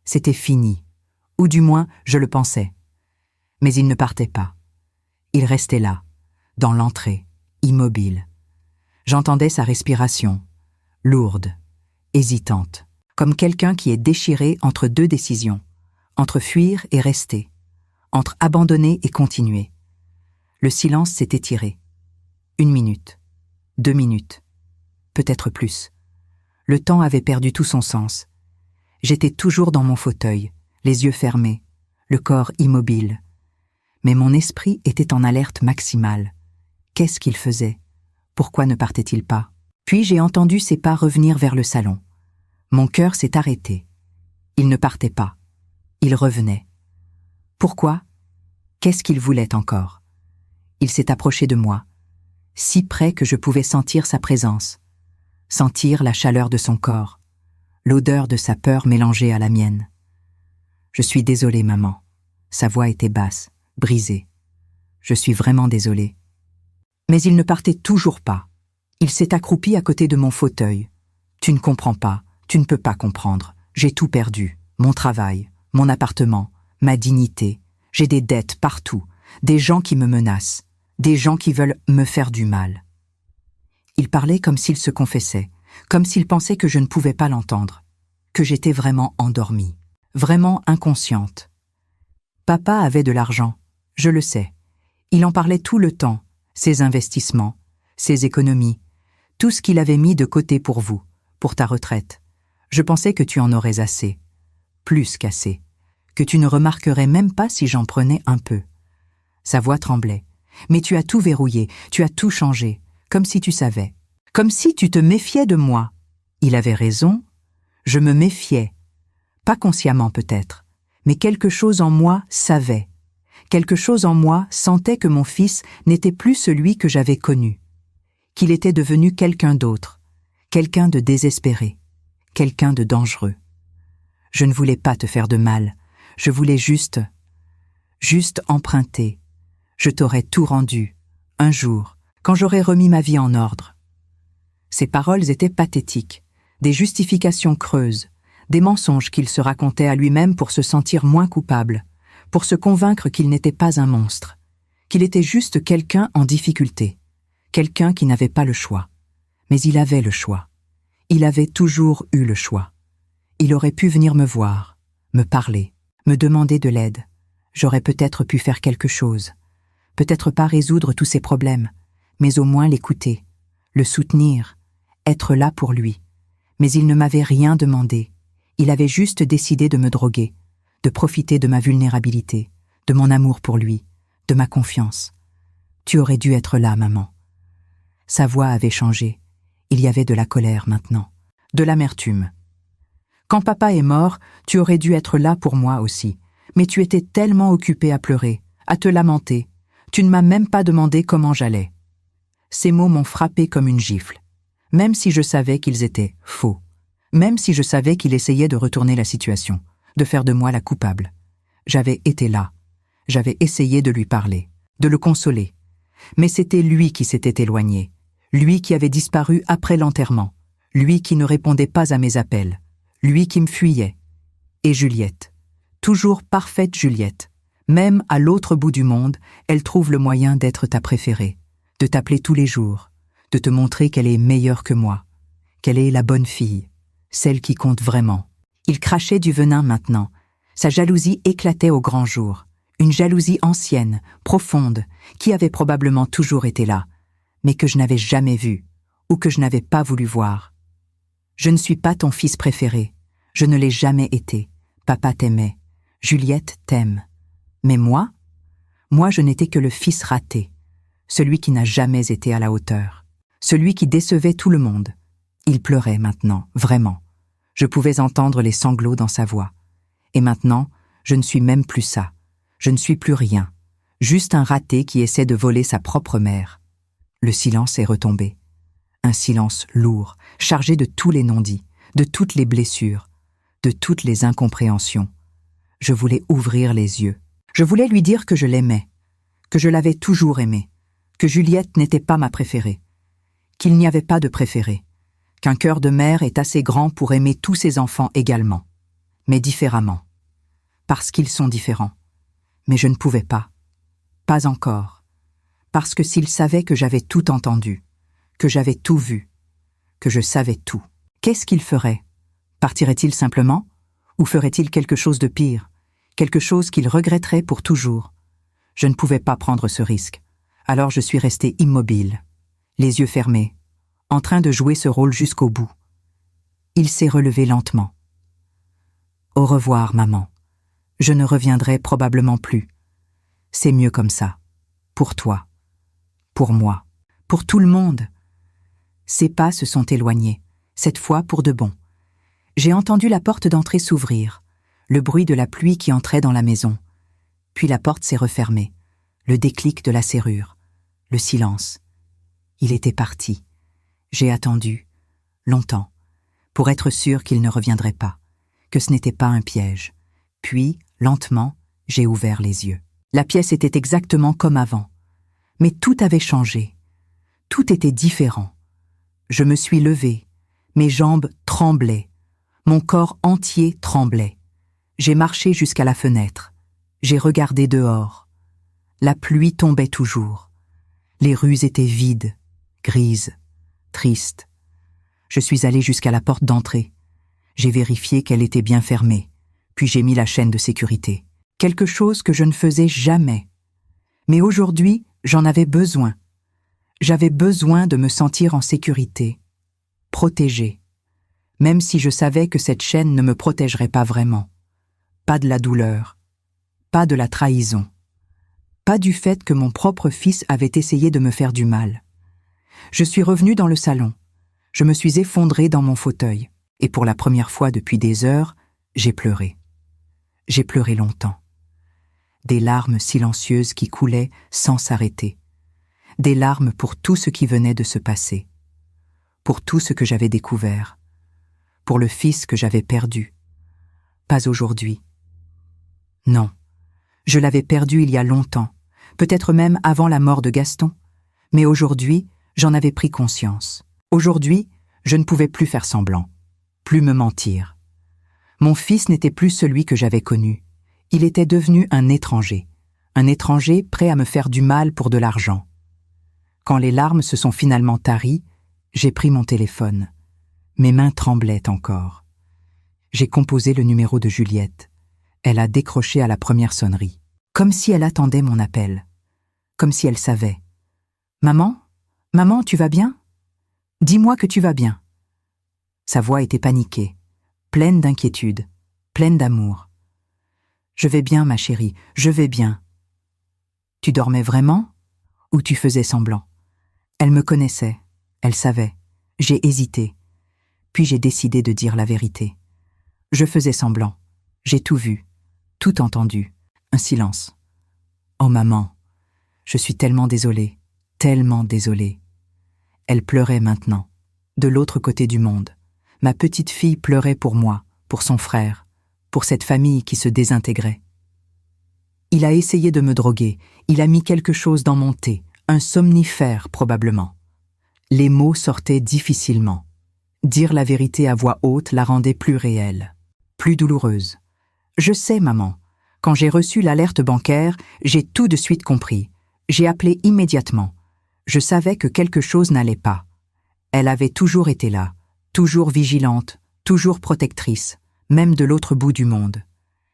C'était fini, ou du moins je le pensais. Mais il ne partait pas. Il restait là, dans l'entrée, immobile. J'entendais sa respiration, lourde, hésitante, comme quelqu'un qui est déchiré entre deux décisions, entre fuir et rester, entre abandonner et continuer. Le silence s'est étiré. 1 minute, 2 minutes, peut-être plus. Le temps avait perdu tout son sens. J'étais toujours dans mon fauteuil, les yeux fermés, le corps immobile. Mais mon esprit était en alerte maximale. Qu'est-ce qu'il faisait? Pourquoi ne partait-il pas? Puis j'ai entendu ses pas revenir vers le salon. Mon cœur s'est arrêté. Il ne partait pas. Il revenait. Pourquoi? Qu'est-ce qu'il voulait encore? Il s'est approché de moi, si près que je pouvais sentir sa présence, sentir la chaleur de son corps, l'odeur de sa peur mélangée à la mienne. Je suis désolée, maman. Sa voix était basse, brisée. Je suis vraiment désolée. Mais il ne partait toujours pas. Il s'est accroupi à côté de mon fauteuil. Tu ne comprends pas, tu ne peux pas comprendre. J'ai tout perdu. Mon travail, mon appartement, ma dignité. J'ai des dettes partout, des gens qui me menacent, des gens qui veulent me faire du mal. Il parlait comme s'il se confessait, comme s'il pensait que je ne pouvais pas l'entendre, que j'étais vraiment endormie, vraiment inconsciente. Papa avait de l'argent, je le sais. Il en parlait tout le temps, ses investissements, ses économies, tout ce qu'il avait mis de côté pour vous, pour ta retraite. Je pensais que tu en aurais assez, plus qu'assez, que tu ne remarquerais même pas si j'en prenais un peu. Sa voix tremblait. Mais tu as tout verrouillé, tu as tout changé, comme si tu savais, comme si tu te méfiais de moi. Il avait raison, je me méfiais. Pas consciemment peut-être, mais quelque chose en moi savait. Quelque chose en moi sentait que mon fils n'était plus celui que j'avais connu, qu'il était devenu quelqu'un d'autre, quelqu'un de désespéré, quelqu'un de dangereux. Je ne voulais pas te faire de mal, je voulais juste emprunter. Je t'aurais tout rendu, un jour, quand j'aurais remis ma vie en ordre. Ces paroles étaient pathétiques, des justifications creuses, des mensonges qu'il se racontait à lui-même pour se sentir moins coupable, pour se convaincre qu'il n'était pas un monstre, qu'il était juste quelqu'un en difficulté, quelqu'un qui n'avait pas le choix. Mais il avait le choix. Il avait toujours eu le choix. Il aurait pu venir me voir, me parler, me demander de l'aide. J'aurais peut-être pu faire quelque chose. Peut-être pas résoudre tous ses problèmes, mais au moins l'écouter, le soutenir, être là pour lui. Mais il ne m'avait rien demandé. Il avait juste décidé de me droguer, de profiter de ma vulnérabilité, de mon amour pour lui, de ma confiance. Tu aurais dû être là, maman. Sa voix avait changé. Il y avait de la colère maintenant, de l'amertume. Quand papa est mort, tu aurais dû être là pour moi aussi, mais tu étais tellement occupée à pleurer, à te lamenter. Tu ne m'as même pas demandé comment j'allais. Ces mots m'ont frappé comme une gifle, même si je savais qu'ils étaient faux, même si je savais qu'il essayait de retourner la situation, de faire de moi la coupable. J'avais été là, j'avais essayé de lui parler, de le consoler, mais c'était lui qui s'était éloigné, lui qui avait disparu après l'enterrement, lui qui ne répondait pas à mes appels, lui qui me fuyait. Et Juliette, toujours parfaite Juliette, même à l'autre bout du monde, elle trouve le moyen d'être ta préférée, de t'appeler tous les jours, de te montrer qu'elle est meilleure que moi, qu'elle est la bonne fille, celle qui compte vraiment. Il crachait du venin maintenant. Sa jalousie éclatait au grand jour. Une jalousie ancienne, profonde, qui avait probablement toujours été là, mais que je n'avais jamais vue, ou que je n'avais pas voulu voir. Je ne suis pas ton fils préféré. Je ne l'ai jamais été. Papa t'aimait. Juliette t'aime. Mais moi, je n'étais que le fils raté, celui qui n'a jamais été à la hauteur, celui qui décevait tout le monde. Il pleurait maintenant, vraiment. Je pouvais entendre les sanglots dans sa voix. Et maintenant, je ne suis même plus ça. Je ne suis plus rien. Juste un raté qui essaie de voler sa propre mère. Le silence est retombé. Un silence lourd, chargé de tous les non-dits, de toutes les blessures, de toutes les incompréhensions. Je voulais ouvrir les yeux. Je voulais lui dire que je l'aimais, que je l'avais toujours aimé, que Juliette n'était pas ma préférée, qu'il n'y avait pas de préférée, qu'un cœur de mère est assez grand pour aimer tous ses enfants également, mais différemment, parce qu'ils sont différents. Mais je ne pouvais pas. Pas encore. Parce que s'il savait que j'avais tout entendu, que j'avais tout vu, que je savais tout, qu'est-ce qu'il ferait? Partirait-il simplement? Ou ferait-il quelque chose de pire? Quelque chose qu'il regretterait pour toujours? Je ne pouvais pas prendre ce risque. Alors je suis restée immobile, les yeux fermés, en train de jouer ce rôle jusqu'au bout. Il s'est relevé lentement. Au revoir, maman. Je ne reviendrai probablement plus. C'est mieux comme ça. Pour toi. Pour moi. Pour tout le monde. Ses pas se sont éloignés, cette fois pour de bon. J'ai entendu la porte d'entrée s'ouvrir, le bruit de la pluie qui entrait dans la maison. Puis la porte s'est refermée, le déclic de la serrure, le silence. Il était parti. J'ai attendu, longtemps, pour être sûre qu'il ne reviendrait pas, que ce n'était pas un piège. Puis, lentement, j'ai ouvert les yeux. La pièce était exactement comme avant. Mais tout avait changé. Tout était différent. Je me suis levée. Mes jambes tremblaient. Mon corps entier tremblait. J'ai marché jusqu'à la fenêtre. J'ai regardé dehors. La pluie tombait toujours. Les rues étaient vides, grises, tristes. Je suis allée jusqu'à la porte d'entrée. J'ai vérifié qu'elle était bien fermée. Puis j'ai mis la chaîne de sécurité. Quelque chose que je ne faisais jamais. Mais aujourd'hui, j'en avais besoin. J'avais besoin de me sentir en sécurité, protégée, même si je savais que cette chaîne ne me protégerait pas vraiment. Pas de la douleur, pas de la trahison, pas du fait que mon propre fils avait essayé de me faire du mal. Je suis revenue dans le salon. Je me suis effondrée dans mon fauteuil. Et pour la première fois depuis des heures, j'ai pleuré. J'ai pleuré longtemps. Des larmes silencieuses qui coulaient sans s'arrêter. Des larmes pour tout ce qui venait de se passer. Pour tout ce que j'avais découvert. Pour le fils que j'avais perdu. Pas aujourd'hui. Non, je l'avais perdu il y a longtemps, peut-être même avant la mort de Gaston. Mais aujourd'hui, j'en avais pris conscience. Aujourd'hui, je ne pouvais plus faire semblant, plus me mentir. Mon fils n'était plus celui que j'avais connu. Il était devenu un étranger prêt à me faire du mal pour de l'argent. Quand les larmes se sont finalement taries, j'ai pris mon téléphone. Mes mains tremblaient encore. J'ai composé le numéro de Juliette. Elle a décroché à la première sonnerie, comme si elle attendait mon appel, comme si elle savait. « Maman, tu vas bien? Dis-moi que tu vas bien. » Sa voix était paniquée, pleine d'inquiétude, pleine d'amour. « Je vais bien, ma chérie, je vais bien. » Tu dormais vraiment? Ou tu faisais semblant? Elle me connaissait, elle savait. J'ai hésité. Puis j'ai décidé de dire la vérité. Je faisais semblant. J'ai tout vu, tout entendu. Un silence. Oh maman, je suis tellement désolée, tellement désolée. Elle pleurait maintenant, de l'autre côté du monde. Ma petite fille pleurait pour moi, pour son frère, pour cette famille qui se désintégrait. Il a essayé de me droguer, il a mis quelque chose dans mon thé, un somnifère probablement. Les mots sortaient difficilement. Dire la vérité à voix haute la rendait plus réelle, plus douloureuse. Je sais, maman, quand j'ai reçu l'alerte bancaire, j'ai tout de suite compris. J'ai appelé immédiatement. Je savais que quelque chose n'allait pas. Elle avait toujours été là, toujours vigilante, toujours protectrice, même de l'autre bout du monde.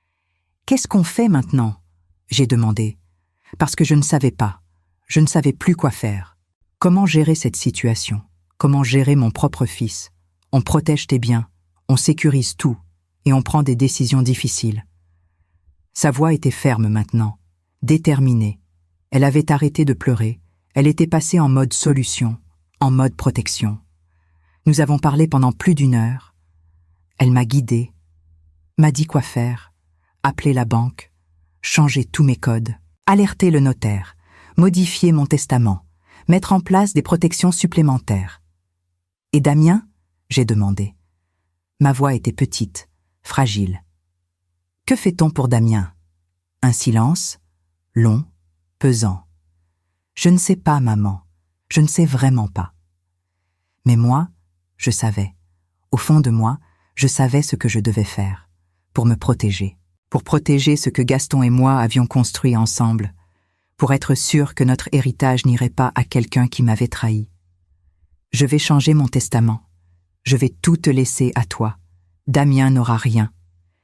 « Qu'est-ce qu'on fait maintenant ?» j'ai demandé, parce que je ne savais pas. Je ne savais plus quoi faire. Comment gérer cette situation? Comment gérer mon propre fils? On protège tes biens, on sécurise tout, et on prend des décisions difficiles. Sa voix était ferme maintenant, déterminée. Elle avait arrêté de pleurer, elle était passée en mode solution, en mode protection. Nous avons parlé pendant plus d'1 heure. Elle m'a guidée, m'a dit quoi faire, appeler la banque, changer tous mes codes, alerter le notaire, modifier mon testament, mettre en place des protections supplémentaires. « Et Damien ?» j'ai demandé. Ma voix était petite, fragile. « Que fait-on pour Damien ?» Un silence, long, pesant. « Je ne sais pas, maman, je ne sais vraiment pas. » Mais moi, je savais. Au fond de moi, je savais ce que je devais faire, pour me protéger, pour protéger ce que Gaston et moi avions construit ensemble, pour être sûr que notre héritage n'irait pas à quelqu'un qui m'avait trahi. « Je vais changer mon testament. Je vais tout te laisser à toi. Damien n'aura rien. »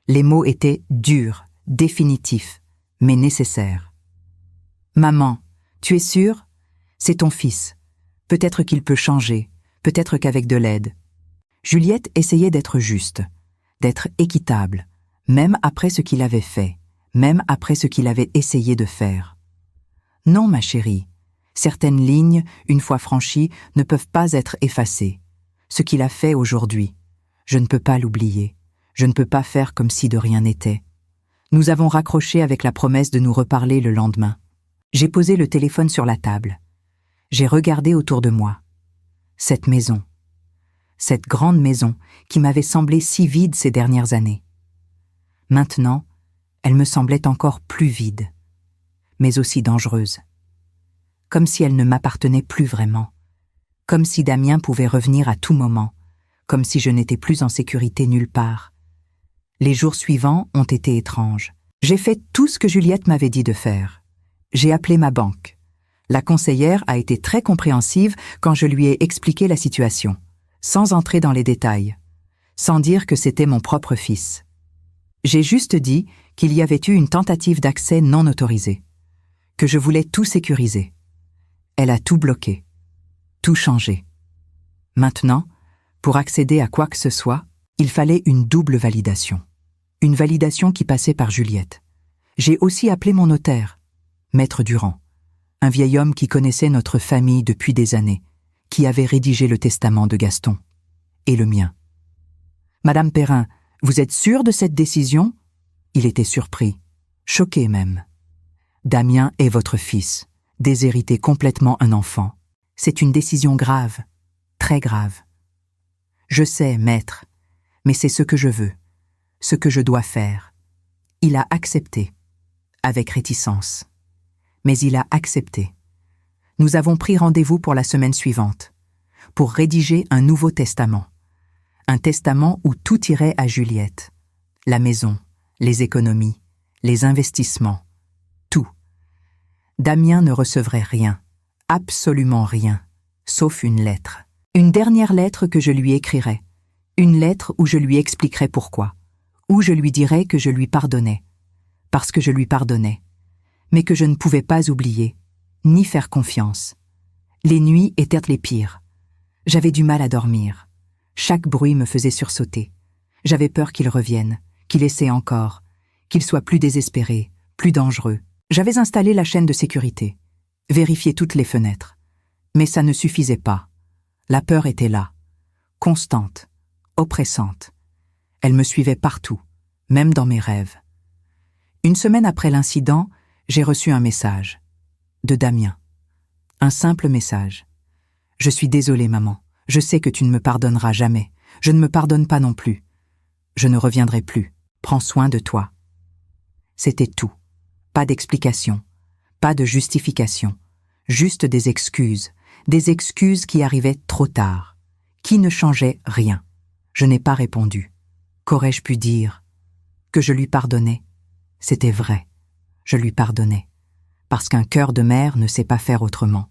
Les mots étaient durs, définitifs, mais nécessaires. « Maman, tu es sûre? C'est ton fils. Peut-être qu'il peut changer, peut-être qu'avec de l'aide. » Juliette essayait d'être juste, d'être équitable, même après ce qu'il avait fait, même après ce qu'il avait essayé de faire. « Non, ma chérie, certaines lignes, une fois franchies, ne peuvent pas être effacées. Ce qu'il a fait aujourd'hui, je ne peux pas l'oublier. Je ne peux pas faire comme si de rien n'était. » Nous avons raccroché avec la promesse de nous reparler le lendemain. J'ai posé le téléphone sur la table. J'ai regardé autour de moi. Cette maison. Cette grande maison qui m'avait semblé si vide ces dernières années. Maintenant, elle me semblait encore plus vide, mais aussi dangereuse. Comme si elle ne m'appartenait plus vraiment. Comme si Damien pouvait revenir à tout moment. Comme si je n'étais plus en sécurité nulle part. Les jours suivants ont été étranges. J'ai fait tout ce que Juliette m'avait dit de faire. J'ai appelé ma banque. La conseillère a été très compréhensive quand je lui ai expliqué la situation, sans entrer dans les détails, sans dire que c'était mon propre fils. J'ai juste dit qu'il y avait eu une tentative d'accès non autorisée, que je voulais tout sécuriser. Elle a tout bloqué, tout changé. Maintenant, pour accéder à quoi que ce soit, il fallait une double validation. Une validation qui passait par Juliette. J'ai aussi appelé mon notaire, Maître Durand, un vieil homme qui connaissait notre famille depuis des années, qui avait rédigé le testament de Gaston, et le mien. « Madame Perrin, vous êtes sûre de cette décision ?» Il était surpris, choqué même. « Damien est votre fils, déshériter complètement un enfant. C'est une décision grave, très grave. Je sais, maître, mais c'est ce que je veux, ce que je dois faire. » Il a accepté, avec réticence. Mais il a accepté. Nous avons pris rendez-vous pour la semaine suivante, pour rédiger un nouveau testament. Un testament où tout irait à Juliette. La maison, les économies, les investissements, tout. Damien ne recevrait rien, absolument rien, sauf une lettre. Une dernière lettre que je lui écrirais. Une lettre où je lui expliquerais pourquoi. Où je lui dirais que je lui pardonnais. Parce que je lui pardonnais. Mais que je ne pouvais pas oublier, ni faire confiance. Les nuits étaient les pires. J'avais du mal à dormir. Chaque bruit me faisait sursauter. J'avais peur qu'il revienne, qu'il essaie encore, qu'il soit plus désespéré, plus dangereux. J'avais installé la chaîne de sécurité, vérifié toutes les fenêtres. Mais ça ne suffisait pas. La peur était là, constante, oppressante. Elle me suivait partout, même dans mes rêves. Une semaine après l'incident, j'ai reçu un message. De Damien. Un simple message. « Je suis désolée, maman. Je sais que tu ne me pardonneras jamais. Je ne me pardonne pas non plus. Je ne reviendrai plus. Prends soin de toi. » C'était tout. Pas d'explication, pas de justification. Juste des excuses qui arrivaient trop tard, qui ne changeaient rien. Je n'ai pas répondu. Qu'aurais-je pu dire? Que je lui pardonnais. C'était vrai. Je lui pardonnais. Parce qu'un cœur de mère ne sait pas faire autrement.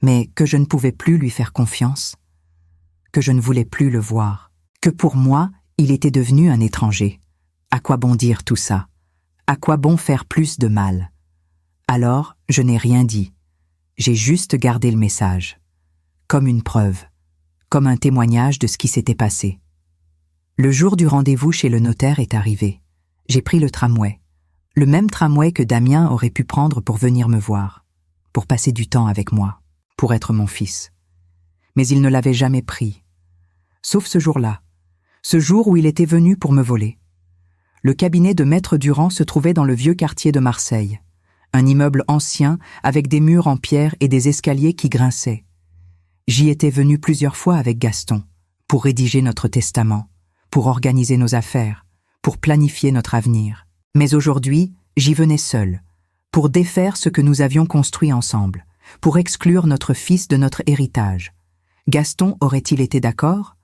mais que je ne pouvais plus lui faire confiance, que je ne voulais plus le voir, que pour moi, il était devenu un étranger. À quoi bon dire tout ça? À quoi bon faire plus de mal? Alors, je n'ai rien dit. J'ai juste gardé le message, comme une preuve, comme un témoignage de ce qui s'était passé. Le jour du rendez-vous chez le notaire est arrivé. J'ai pris le tramway, le même tramway que Damien aurait pu prendre pour venir me voir, pour passer du temps avec moi, pour être mon fils. Mais il ne l'avait jamais pris, sauf ce jour-là, ce jour où il était venu pour me voler. Le cabinet de Maître Durand se trouvait dans le vieux quartier de Marseille, un immeuble ancien avec des murs en pierre et des escaliers qui grinçaient. J'y étais venu plusieurs fois avec Gaston, pour rédiger notre testament, pour organiser nos affaires, pour planifier notre avenir. Mais aujourd'hui, j'y venais seul, pour défaire ce que nous avions construit ensemble, pour exclure notre fils de notre héritage. Gaston aurait-il été d'accord?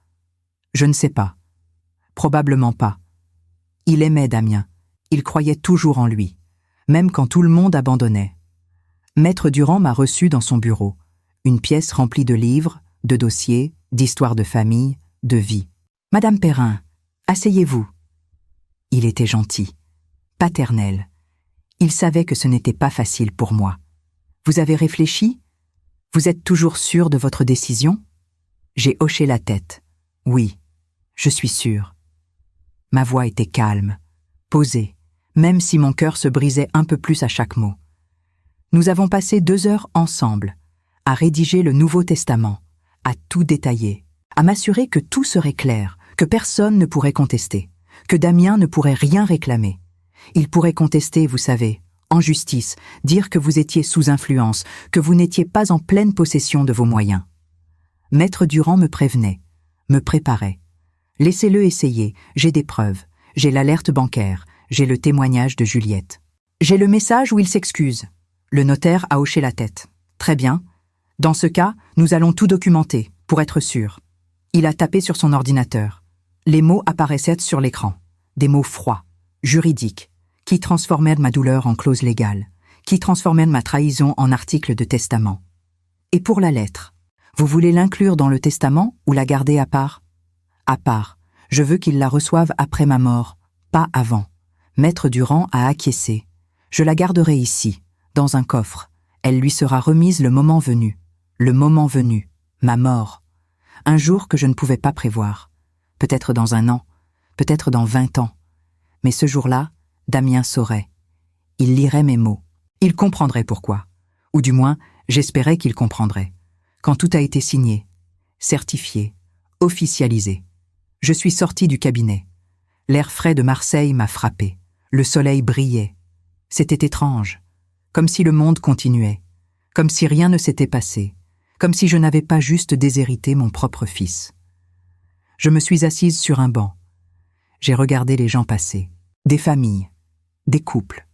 Je ne sais pas. Probablement pas. Il aimait Damien, il croyait toujours en lui, même quand tout le monde abandonnait. Maître Durand m'a reçu dans son bureau, une pièce remplie de livres, de dossiers, d'histoires de famille, de vie. « Madame Perrin, asseyez-vous. » Il était gentil, paternel. Il savait que ce n'était pas facile pour moi. « Vous avez réfléchi? Vous êtes toujours sûr de votre décision? » J'ai hoché la tête. « Oui, je suis sûr. » Ma voix était calme, posée, même si mon cœur se brisait un peu plus à chaque mot. Nous avons passé 2 heures ensemble, à rédiger le Nouveau Testament, à tout détailler, à m'assurer que tout serait clair, que personne ne pourrait contester, que Damien ne pourrait rien réclamer. Il pourrait contester, vous savez, en justice, dire que vous étiez sous influence, que vous n'étiez pas en pleine possession de vos moyens. Maître Durand me prévenait, me préparait. Laissez-le essayer, j'ai des preuves, j'ai l'alerte bancaire, j'ai le témoignage de Juliette. J'ai le message où il s'excuse. Le notaire a hoché la tête. Très bien. Dans ce cas, nous allons tout documenter, pour être sûr. Il a tapé sur son ordinateur. Les mots apparaissaient sur l'écran. Des mots froids, juridiques, qui transformèrent ma douleur en clause légale, qui transformèrent ma trahison en article de testament. Et pour la lettre, vous voulez l'inclure dans le testament ou la garder à part? À part. Je veux qu'il la reçoive après ma mort, pas avant. Maître Durand a acquiescé. Je la garderai ici, dans un coffre. Elle lui sera remise le moment venu. Le moment venu. Ma mort. Un jour que je ne pouvais pas prévoir. Peut-être dans 1 an, peut-être dans 20 ans. Mais ce jour-là, Damien saurait. Il lirait mes mots. Il comprendrait pourquoi. Ou du moins, j'espérais qu'il comprendrait. Quand tout a été signé, certifié, officialisé. Je suis sorti du cabinet. L'air frais de Marseille m'a frappé. Le soleil brillait. C'était étrange. Comme si le monde continuait. Comme si rien ne s'était passé. Comme si je n'avais pas juste déshérité mon propre fils. Je me suis assise sur un banc. J'ai regardé les gens passer. Des familles, des couples,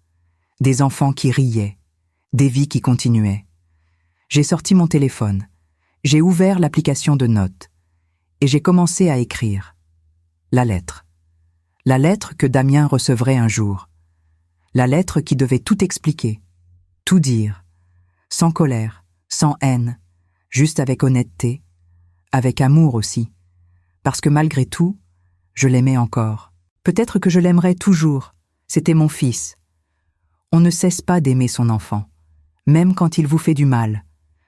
des enfants qui riaient, des vies qui continuaient. J'ai sorti mon téléphone. J'ai ouvert l'application de notes. Et j'ai commencé à écrire. La lettre. La lettre que Damien recevrait un jour. La lettre qui devait tout expliquer, tout dire, sans colère, sans haine, juste avec honnêteté, avec amour aussi. Parce que malgré tout, je l'aimais encore. Peut-être que je l'aimerais toujours. C'était mon fils. On ne cesse pas d'aimer son enfant, même quand il vous fait du mal,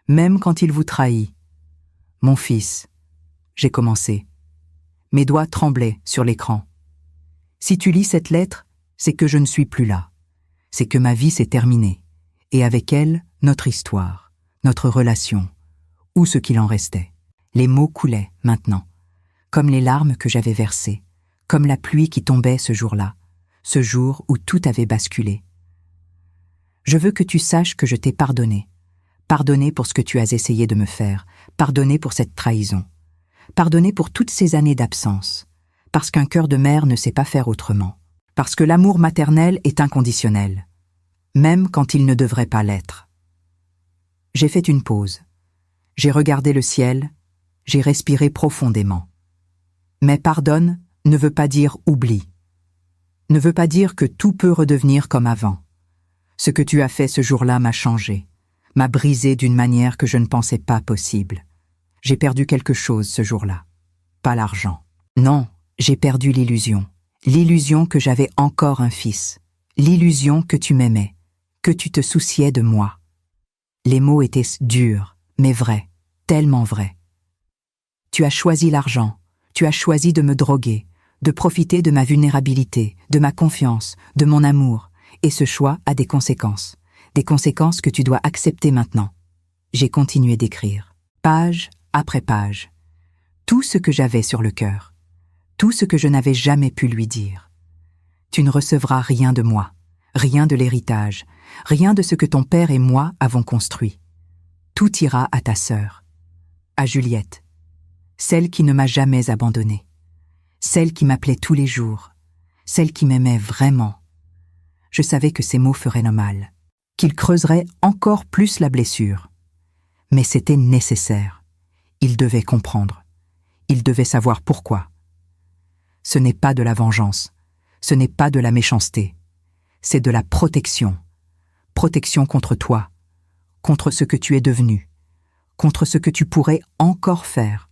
même quand il vous trahit. Mon fils. J'ai commencé. Mes doigts tremblaient sur l'écran. Si tu lis cette lettre, c'est que je ne suis plus là. C'est que ma vie s'est terminée. Et avec elle, notre histoire, notre relation, ou ce qu'il en restait. Les mots coulaient, maintenant, comme les larmes que j'avais versées, comme la pluie qui tombait ce jour-là, ce jour où tout avait basculé. Je veux que tu saches que je t'ai pardonné. Pardonné pour ce que tu as essayé de me faire, pardonné pour cette trahison. Pardonner pour toutes ces années d'absence, parce qu'un cœur de mère ne sait pas faire autrement, parce que l'amour maternel est inconditionnel, même quand il ne devrait pas l'être. J'ai fait une pause. J'ai regardé le ciel, j'ai respiré profondément. Mais pardonne ne veut pas dire oublie, ne veut pas dire que tout peut redevenir comme avant. Ce que tu as fait ce jour-là m'a changé, m'a brisé d'une manière que je ne pensais pas possible. J'ai perdu quelque chose ce jour-là. Pas l'argent. Non, j'ai perdu l'illusion. L'illusion que j'avais encore un fils. L'illusion que tu m'aimais, que tu te souciais de moi. Les mots étaient durs, mais vrais, tellement vrais. Tu as choisi l'argent, tu as choisi de me droguer, de profiter de ma vulnérabilité, de ma confiance, de mon amour, et ce choix a des conséquences que tu dois accepter maintenant. J'ai continué d'écrire, page après page, tout ce que j'avais sur le cœur, tout ce que je n'avais jamais pu lui dire. Tu ne recevras rien de moi, rien de l'héritage, rien de ce que ton père et moi avons construit. Tout ira à ta sœur, à Juliette, celle qui ne m'a jamais abandonnée, celle qui m'appelait tous les jours, celle qui m'aimait vraiment. Je savais que ces mots feraient le mal, qu'ils creuseraient encore plus la blessure. Mais c'était nécessaire. Il devait comprendre. Il devait savoir pourquoi. Ce n'est pas de la vengeance. Ce n'est pas de la méchanceté. C'est de la protection. Protection contre toi, contre ce que tu es devenu, contre ce que tu pourrais encore faire.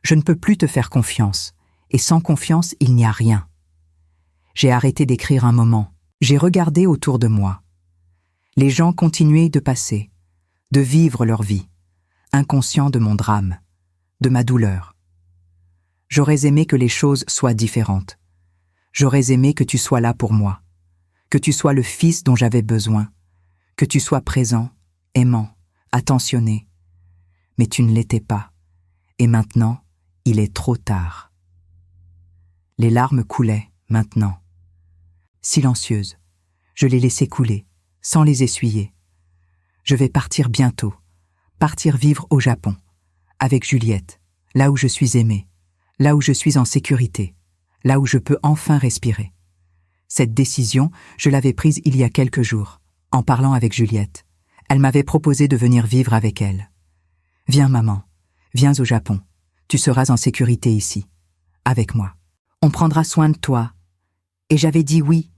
Je ne peux plus te faire confiance, et sans confiance, il n'y a rien. J'ai arrêté d'écrire un moment. J'ai regardé autour de moi. Les gens continuaient de passer, de vivre leur vie, inconscients de mon drame, de ma douleur. J'aurais aimé que les choses soient différentes. J'aurais aimé que tu sois là pour moi, que tu sois le fils dont j'avais besoin, que tu sois présent, aimant, attentionné. Mais tu ne l'étais pas, et maintenant, il est trop tard. Les larmes coulaient, maintenant. Silencieuses, je les laissais couler, sans les essuyer. Je vais partir bientôt, partir vivre au Japon, avec Juliette, là où je suis aimée, là où je suis en sécurité, là où je peux enfin respirer. Cette décision, je l'avais prise il y a quelques jours, en parlant avec Juliette. Elle m'avait proposé de venir vivre avec elle. « Viens, maman, viens au Japon. Tu seras en sécurité ici, avec moi. On prendra soin de toi. » Et j'avais dit oui,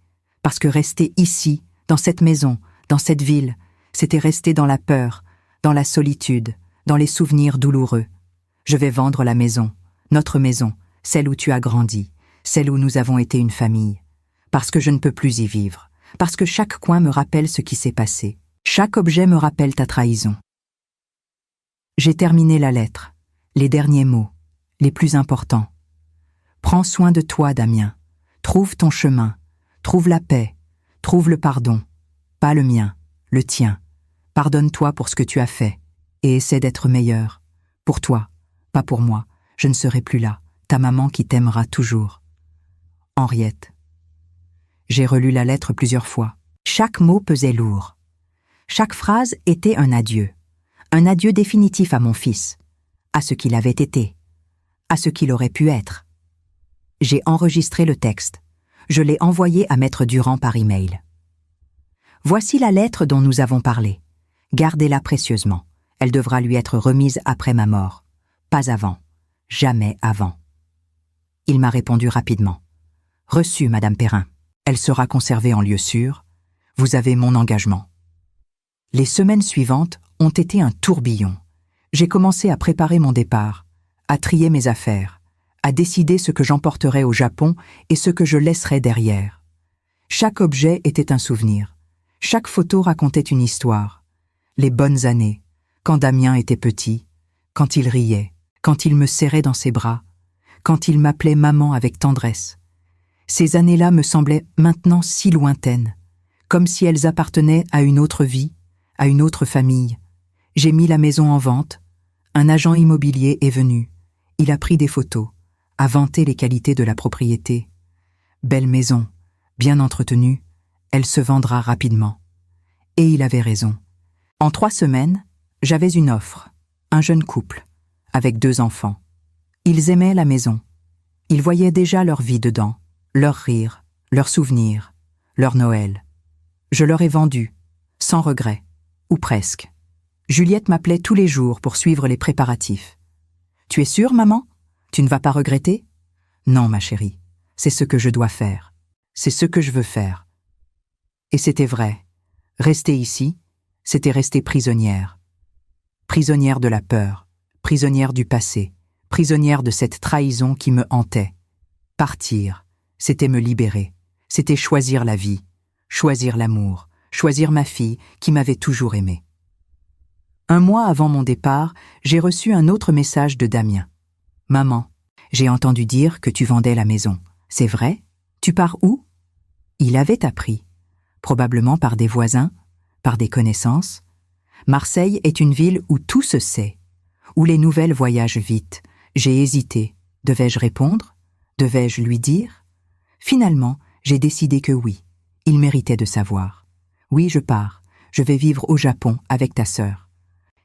parce que rester ici, dans cette maison, dans cette ville, c'était rester dans la peur, dans la solitude, dans les souvenirs douloureux. Je vais vendre la maison, notre maison, celle où tu as grandi, celle où nous avons été une famille, parce que je ne peux plus y vivre, parce que chaque coin me rappelle ce qui s'est passé, chaque objet me rappelle ta trahison. J'ai terminé la lettre, les derniers mots, les plus importants. Prends soin de toi, Damien. Trouve ton chemin, trouve la paix, trouve le pardon, pas le mien, le tien. Pardonne-toi pour ce que tu as fait et essaie d'être meilleur. Pour toi, pas pour moi, je ne serai plus là, ta maman qui t'aimera toujours. Henriette. J'ai relu la lettre plusieurs fois. Chaque mot pesait lourd. Chaque phrase était un adieu définitif à mon fils, à ce qu'il avait été, à ce qu'il aurait pu être. J'ai enregistré le texte. Je l'ai envoyé à Maître Durand par email. Voici la lettre dont nous avons parlé. Gardez-la précieusement. Elle devra lui être remise après ma mort. Pas avant. Jamais avant. Il m'a répondu rapidement. Reçu, Madame Perrin. Elle sera conservée en lieu sûr. Vous avez mon engagement. Les semaines suivantes ont été un tourbillon. J'ai commencé à préparer mon départ, à trier mes affaires, à décider ce que j'emporterais au Japon et ce que je laisserais derrière. Chaque objet était un souvenir. Chaque photo racontait une histoire. Les bonnes années, quand Damien était petit, quand il riait, quand il me serrait dans ses bras, quand il m'appelait maman avec tendresse. Ces années-là me semblaient maintenant si lointaines, comme si elles appartenaient à une autre vie, à une autre famille. J'ai mis la maison en vente. Un agent immobilier est venu. Il a pris des photos, a vanté les qualités de la propriété. Belle maison, bien entretenue, elle se vendra rapidement. Et il avait raison. En 3 semaines, j'avais une offre, un jeune couple, avec 2 enfants. Ils aimaient la maison. Ils voyaient déjà leur vie dedans, leurs rires, leurs souvenirs, leur Noël. Je leur ai vendu, sans regret, ou presque. Juliette m'appelait tous les jours pour suivre les préparatifs. « Tu es sûre, maman ? Tu ne vas pas regretter ? » « Non, ma chérie, c'est ce que je dois faire. C'est ce que je veux faire. » Et c'était vrai. Rester ici, c'était rester prisonnière. Prisonnière de la peur, prisonnière du passé, prisonnière de cette trahison qui me hantait. Partir, c'était me libérer, c'était choisir la vie, choisir l'amour, choisir ma fille qui m'avait toujours aimée. Un mois avant mon départ, j'ai reçu un autre message de Damien. « Maman, j'ai entendu dire que tu vendais la maison. C'est vrai? Tu pars où ?» Il avait appris, probablement par des voisins, par des connaissances. Marseille est une ville où tout se sait, où les nouvelles voyagent vite. J'ai hésité. Devais-je répondre? Devais-je lui dire? Finalement, j'ai décidé que oui, il méritait de savoir. « Oui, je pars. Je vais vivre au Japon avec ta sœur. »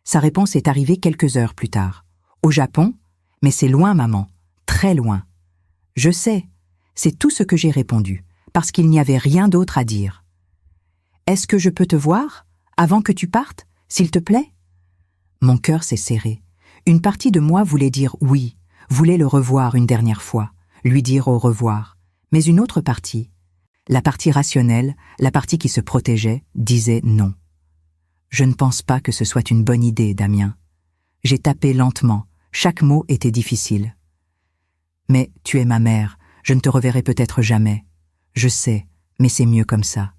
Sa réponse est arrivée quelques heures plus tard. « Au Japon? Mais c'est loin, maman. Très loin. » « Je sais. » C'est tout ce que j'ai répondu, parce qu'il n'y avait rien d'autre à dire. « Est-ce que je peux te voir, avant que tu partes, s'il te plaît ?» Mon cœur s'est serré. Une partie de moi voulait dire oui, voulait le revoir une dernière fois, lui dire au revoir. Mais une autre partie, la partie rationnelle, la partie qui se protégeait, disait non. Je ne pense pas que ce soit une bonne idée, Damien. J'ai tapé lentement, chaque mot était difficile. Mais tu es ma mère, je ne te reverrai peut-être jamais. Je sais, mais c'est mieux comme ça.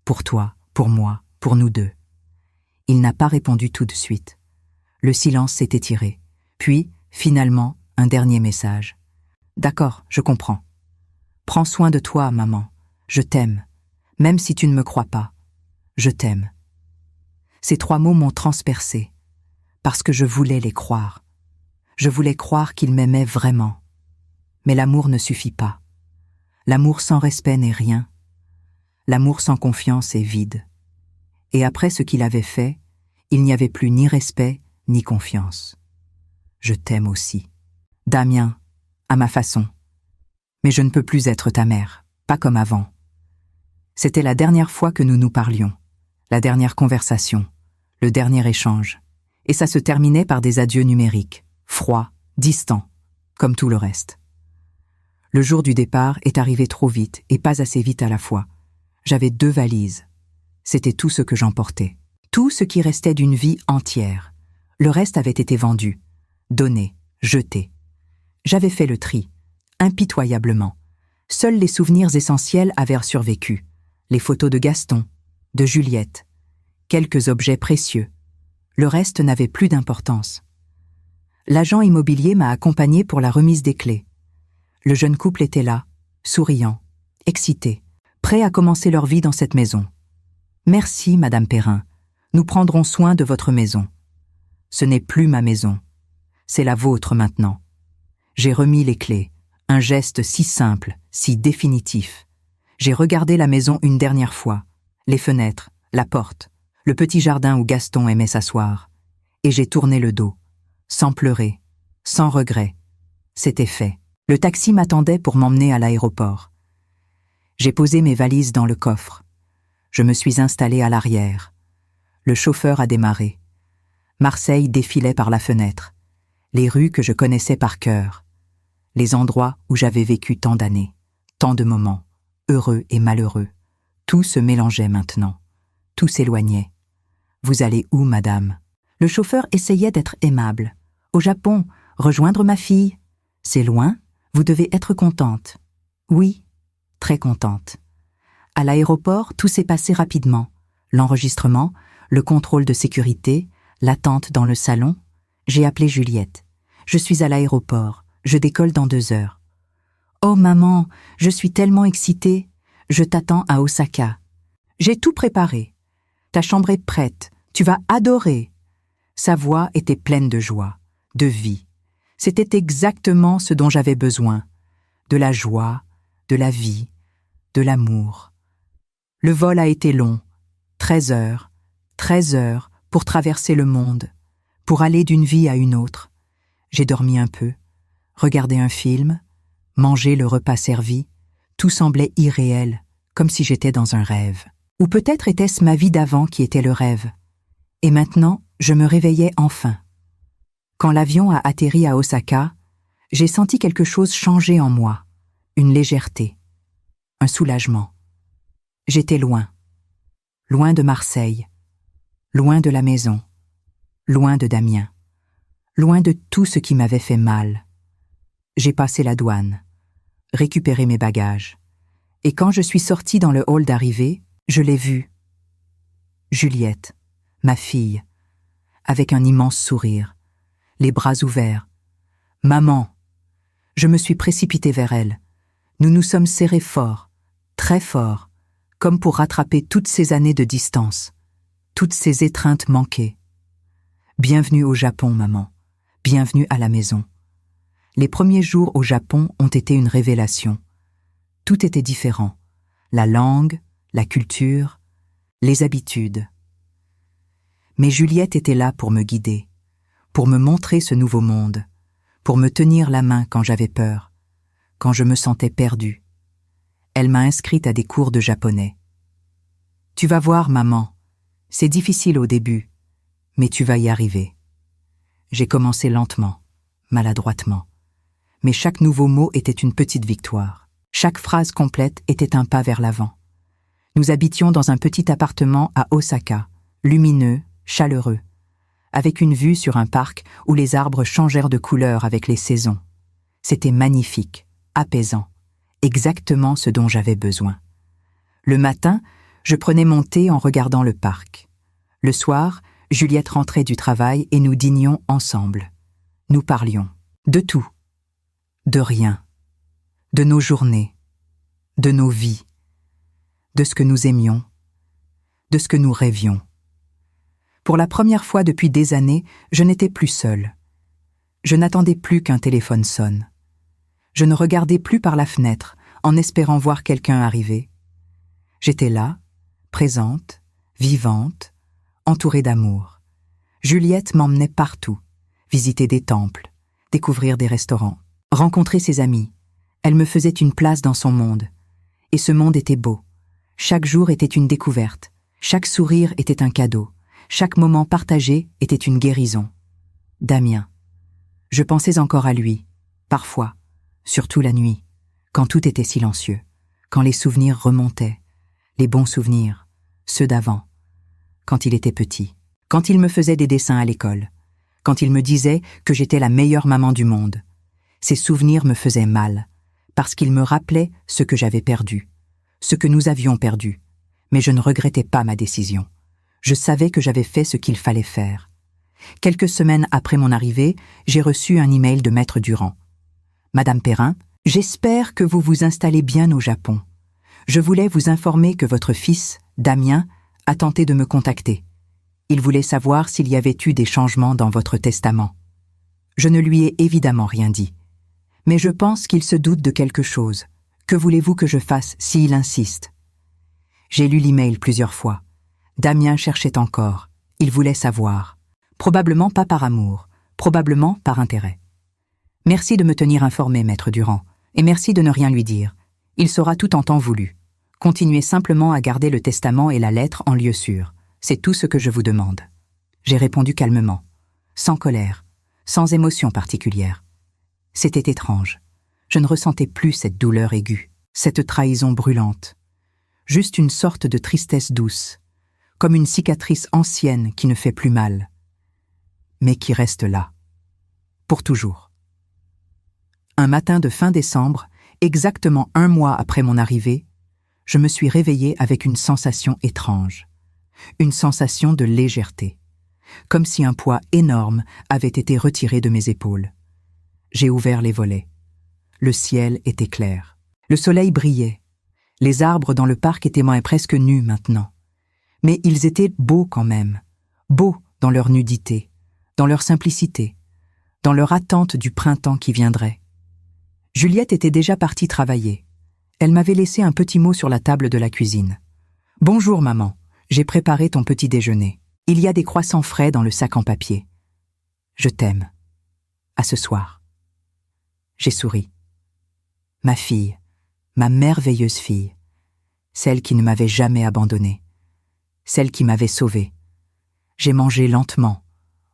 Pour toi, pour moi, pour nous deux. Il n'a pas répondu tout de suite. Le silence s'est étiré. Puis, finalement, un dernier message. D'accord, je comprends. Prends soin de toi, maman. Je t'aime. Même si tu ne me crois pas. Je t'aime. Ces 3 mots m'ont transpercé, parce que je voulais les croire. Je voulais croire qu'il m'aimait vraiment. Mais l'amour ne suffit pas. L'amour sans respect n'est rien. L'amour sans confiance est vide. Et après ce qu'il avait fait, il n'y avait plus ni respect, ni confiance. Je t'aime aussi. Damien, à ma façon. Mais je ne peux plus être ta mère, pas comme avant. C'était la dernière fois que nous nous parlions, la dernière conversation, le dernier échange. Et ça se terminait par des adieux numériques, froids, distants, comme tout le reste. Le jour du départ est arrivé trop vite et pas assez vite à la fois. J'avais 2 valises. C'était tout ce que j'emportais. Tout ce qui restait d'une vie entière. Le reste avait été vendu, donné, jeté. J'avais fait le tri, impitoyablement. Seuls les souvenirs essentiels avaient survécu. Les photos de Gaston, de Juliette, quelques objets précieux. Le reste n'avait plus d'importance. L'agent immobilier m'a accompagné pour la remise des clés. Le jeune couple était là, souriant, excité, prêt à commencer leur vie dans cette maison. « Merci, Madame Perrin. Nous prendrons soin de votre maison. » Ce n'est plus ma maison. C'est la vôtre maintenant. J'ai remis les clés, un geste si simple, si définitif. J'ai regardé la maison une dernière fois, les fenêtres, la porte, le petit jardin où Gaston aimait s'asseoir. Et j'ai tourné le dos, sans pleurer, sans regret. C'était fait. Le taxi m'attendait pour m'emmener à l'aéroport. J'ai posé mes valises dans le coffre. Je me suis installée à l'arrière. Le chauffeur a démarré. Marseille défilait par la fenêtre. Les rues que je connaissais par cœur. Les endroits où j'avais vécu tant d'années, tant de moments, heureux et malheureux. Tout se mélangeait maintenant. Tout s'éloignait. « Vous allez où, madame ?» Le chauffeur essayait d'être aimable. « Au Japon, rejoindre ma fille. »« C'est loin ? Vous devez être contente. » « Oui, très contente. » À l'aéroport, tout s'est passé rapidement. L'enregistrement, le contrôle de sécurité, l'attente dans le salon. J'ai appelé Juliette. « Je suis à l'aéroport. Je décolle dans 2 heures. »« Oh maman, je suis tellement excitée. Je t'attends à Osaka. J'ai tout préparé. Ta chambre est prête. Tu vas adorer. » Sa voix était pleine de joie, de vie. C'était exactement ce dont j'avais besoin. De la joie, de la vie, de l'amour. Le vol a été long. 13 heures pour traverser le monde, pour aller d'une vie à une autre. J'ai dormi un peu, regardé un film, mangé le repas servi. Tout semblait irréel, comme si j'étais dans un rêve. Ou peut-être était-ce ma vie d'avant qui était le rêve. Et maintenant, je me réveillais enfin. Quand l'avion a atterri à Osaka, j'ai senti quelque chose changer en moi, une légèreté, un soulagement. J'étais loin de Marseille, loin de la maison, loin de Damien, loin de tout ce qui m'avait fait mal. J'ai passé la douane, récupéré mes bagages, et quand je suis sortie dans le hall d'arrivée, je l'ai vue. Juliette, ma fille, avec un immense sourire, les bras ouverts. « Maman !» Je me suis précipitée vers elle. Nous nous sommes serrés fort, très fort, comme pour rattraper toutes ces années de distance, toutes ces étreintes manquées. Bienvenue au Japon, maman. Bienvenue à la maison. Les premiers jours au Japon ont été une révélation. Tout était différent. La langue, la culture, les habitudes. Mais Juliette était là pour me guider, pour me montrer ce nouveau monde, pour me tenir la main quand j'avais peur, quand je me sentais perdue. Elle m'a inscrite à des cours de japonais. « Tu vas voir, maman, c'est difficile au début, mais tu vas y arriver. » J'ai commencé lentement, maladroitement, mais chaque nouveau mot était une petite victoire. Chaque phrase complète était un pas vers l'avant. Nous habitions dans un petit appartement à Osaka, lumineux, chaleureux, avec une vue sur un parc où les arbres changèrent de couleur avec les saisons. C'était magnifique, apaisant, exactement ce dont j'avais besoin. Le matin, je prenais mon thé en regardant le parc. Le soir, Juliette rentrait du travail et nous dînions ensemble. Nous parlions de tout, de rien, de nos journées, de nos vies, de ce que nous aimions, de ce que nous rêvions. Pour la première fois depuis des années, je n'étais plus seule. Je n'attendais plus qu'un téléphone sonne. Je ne regardais plus par la fenêtre en espérant voir quelqu'un arriver. J'étais là, présente, vivante, entourée d'amour. Juliette m'emmenait partout, visiter des temples, découvrir des restaurants, rencontrer ses amis. Elle me faisait une place dans son monde. Et ce monde était beau. Chaque jour était une découverte. Chaque sourire était un cadeau. Chaque moment partagé était une guérison. Damien. Je pensais encore à lui, parfois, surtout la nuit, quand tout était silencieux, quand les souvenirs remontaient, les bons souvenirs, ceux d'avant, quand il était petit, quand il me faisait des dessins à l'école, quand il me disait que j'étais la meilleure maman du monde. Ces souvenirs me faisaient mal, parce qu'ils me rappelaient ce que j'avais perdu, ce que nous avions perdu, mais je ne regrettais pas ma décision. Je savais que j'avais fait ce qu'il fallait faire. Quelques semaines après mon arrivée, j'ai reçu un email de Maître Durand. « Madame Perrin, j'espère que vous vous installez bien au Japon. Je voulais vous informer que votre fils, Damien, a tenté de me contacter. Il voulait savoir s'il y avait eu des changements dans votre testament. Je ne lui ai évidemment rien dit. Mais je pense qu'il se doute de quelque chose. Que voulez-vous que je fasse s'il insiste ?» J'ai lu l'email plusieurs fois. Damien cherchait encore. Il voulait savoir. Probablement pas par amour, probablement par intérêt. « Merci de me tenir informé, Maître Durand, et merci de ne rien lui dire. Il saura tout en temps voulu. Continuez simplement à garder le testament et la lettre en lieu sûr. C'est tout ce que je vous demande. » J'ai répondu calmement, sans colère, sans émotion particulière. C'était étrange. Je ne ressentais plus cette douleur aiguë, cette trahison brûlante. Juste une sorte de tristesse douce, comme une cicatrice ancienne qui ne fait plus mal, mais qui reste là, pour toujours. Un matin de fin décembre, exactement 1 mois après mon arrivée, je me suis réveillée avec une sensation étrange, une sensation de légèreté, comme si un poids énorme avait été retiré de mes épaules. J'ai ouvert les volets. Le ciel était clair. Le soleil brillait. Les arbres dans le parc étaient presque nus maintenant. Mais ils étaient beaux quand même, beaux dans leur nudité, dans leur simplicité, dans leur attente du printemps qui viendrait. Juliette était déjà partie travailler. Elle m'avait laissé un petit mot sur la table de la cuisine. « Bonjour maman, j'ai préparé ton petit déjeuner. Il y a des croissants frais dans le sac en papier. Je t'aime. À ce soir. » J'ai souri. Ma fille, ma merveilleuse fille, celle qui ne m'avait jamais abandonnée, celle qui m'avait sauvée. J'ai mangé lentement,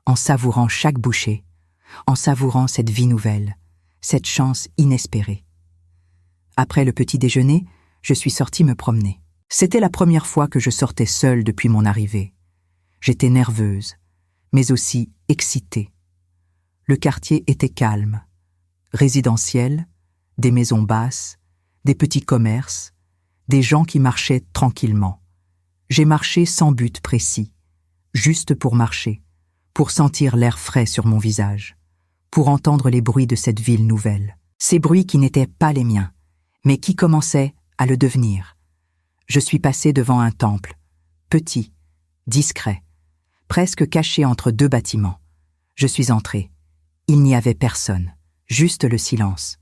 en savourant chaque bouchée, en savourant cette vie nouvelle, cette chance inespérée. Après le petit déjeuner, je suis sortie me promener. C'était la première fois que je sortais seule depuis mon arrivée. J'étais nerveuse, mais aussi excitée. Le quartier était calme, résidentiel, des maisons basses, des petits commerces, des gens qui marchaient tranquillement. J'ai marché sans but précis, juste pour marcher, pour sentir l'air frais sur mon visage, pour entendre les bruits de cette ville nouvelle. Ces bruits qui n'étaient pas les miens, mais qui commençaient à le devenir. Je suis passé devant un temple, petit, discret, presque caché entre deux bâtiments. Je suis entré. Il n'y avait personne, juste le silence.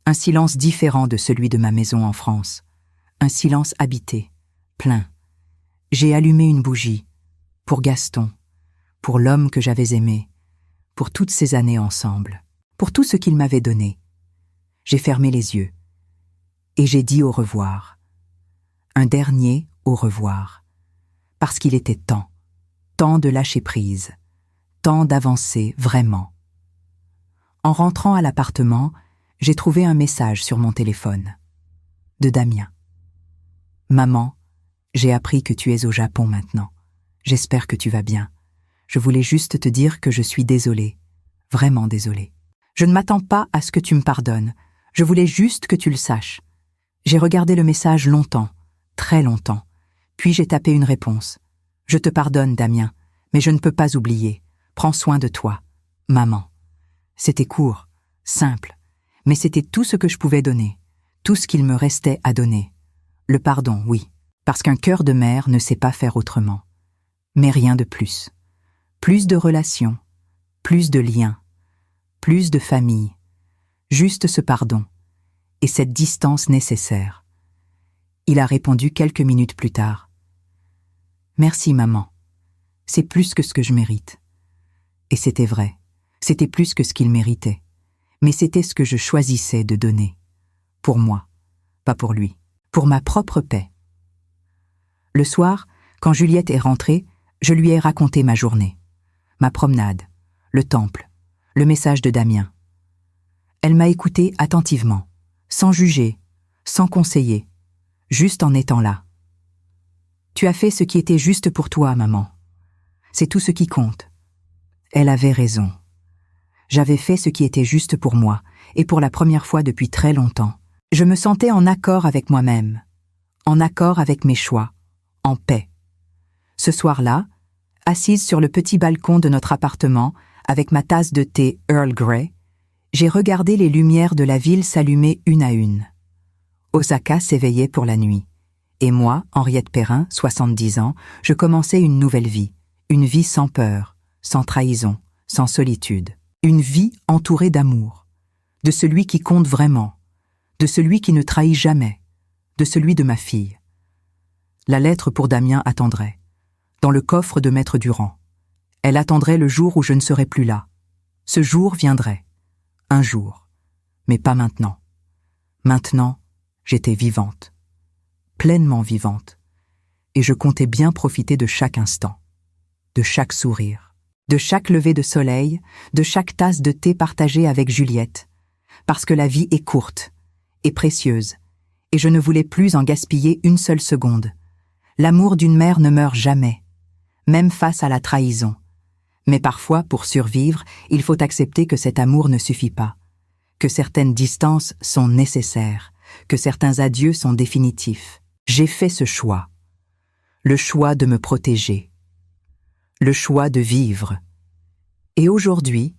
Un silence différent de celui de ma maison en France. Un silence habité, plein. J'ai allumé une bougie, pour Gaston, pour l'homme que j'avais aimé, pour toutes ces années ensemble, pour tout ce qu'il m'avait donné. J'ai fermé les yeux, et j'ai dit au revoir. Un dernier au revoir, parce qu'il était temps de lâcher prise, temps d'avancer vraiment. En rentrant à l'appartement, j'ai trouvé un message sur mon téléphone, de Damien. Maman, j'ai appris que tu es au Japon maintenant. J'espère que tu vas bien. Je voulais juste te dire que je suis désolée, vraiment désolée. Je ne m'attends pas à ce que tu me pardonnes. Je voulais juste que tu le saches. J'ai regardé le message longtemps, très longtemps. Puis j'ai tapé une réponse. Je te pardonne, Damien, mais je ne peux pas oublier. Prends soin de toi, maman. C'était court, simple, mais c'était tout ce que je pouvais donner, tout ce qu'il me restait à donner. Le pardon, oui, parce qu'un cœur de mère ne sait pas faire autrement. Mais rien de plus. Plus de relations, plus de liens, plus de famille, juste ce pardon et cette distance nécessaire. Il a répondu quelques minutes plus tard. Merci, maman. C'est plus que ce que je mérite. Et c'était vrai. C'était plus que ce qu'il méritait. Mais c'était ce que je choisissais de donner. Pour moi, pas pour lui. Pour ma propre paix. Le soir, quand Juliette est rentrée, je lui ai raconté ma journée. Ma promenade, le temple, le message de Damien. Elle m'a écouté attentivement, sans juger, sans conseiller, juste en étant là. Tu as fait ce qui était juste pour toi, maman. C'est tout ce qui compte. Elle avait raison. J'avais fait ce qui était juste pour moi, et pour la première fois depuis très longtemps. Je me sentais en accord avec moi-même, en accord avec mes choix, en paix. Ce soir-là, assise sur le petit balcon de notre appartement, avec ma tasse de thé Earl Grey, j'ai regardé les lumières de la ville s'allumer une à une. Osaka s'éveillait pour la nuit. Et moi, Henriette Perrin, 70 ans, je commençais une nouvelle vie. Une vie sans peur, sans trahison, sans solitude. Une vie entourée d'amour. De celui qui compte vraiment. De celui qui ne trahit jamais. De celui de ma fille. La lettre pour Damien attendrait. Dans le coffre de Maître Durand. Elle attendrait le jour où je ne serais plus là. Ce jour viendrait. Un jour. Mais pas maintenant. Maintenant, j'étais vivante. Pleinement vivante. Et je comptais bien profiter de chaque instant. De chaque sourire. De chaque lever de soleil. De chaque tasse de thé partagée avec Juliette. Parce que la vie est courte. Et précieuse. Et je ne voulais plus en gaspiller une seule seconde. L'amour d'une mère ne meurt jamais. Même face à la trahison. Mais parfois, pour survivre, il faut accepter que cet amour ne suffit pas, que certaines distances sont nécessaires, que certains adieux sont définitifs. J'ai fait ce choix. Le choix de me protéger. Le choix de vivre. Et aujourd'hui,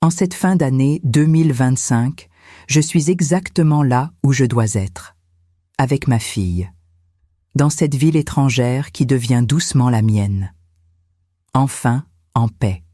en cette fin d'année 2025, je suis exactement là où je dois être, avec ma fille, dans cette ville étrangère qui devient doucement la mienne. Enfin, en paix.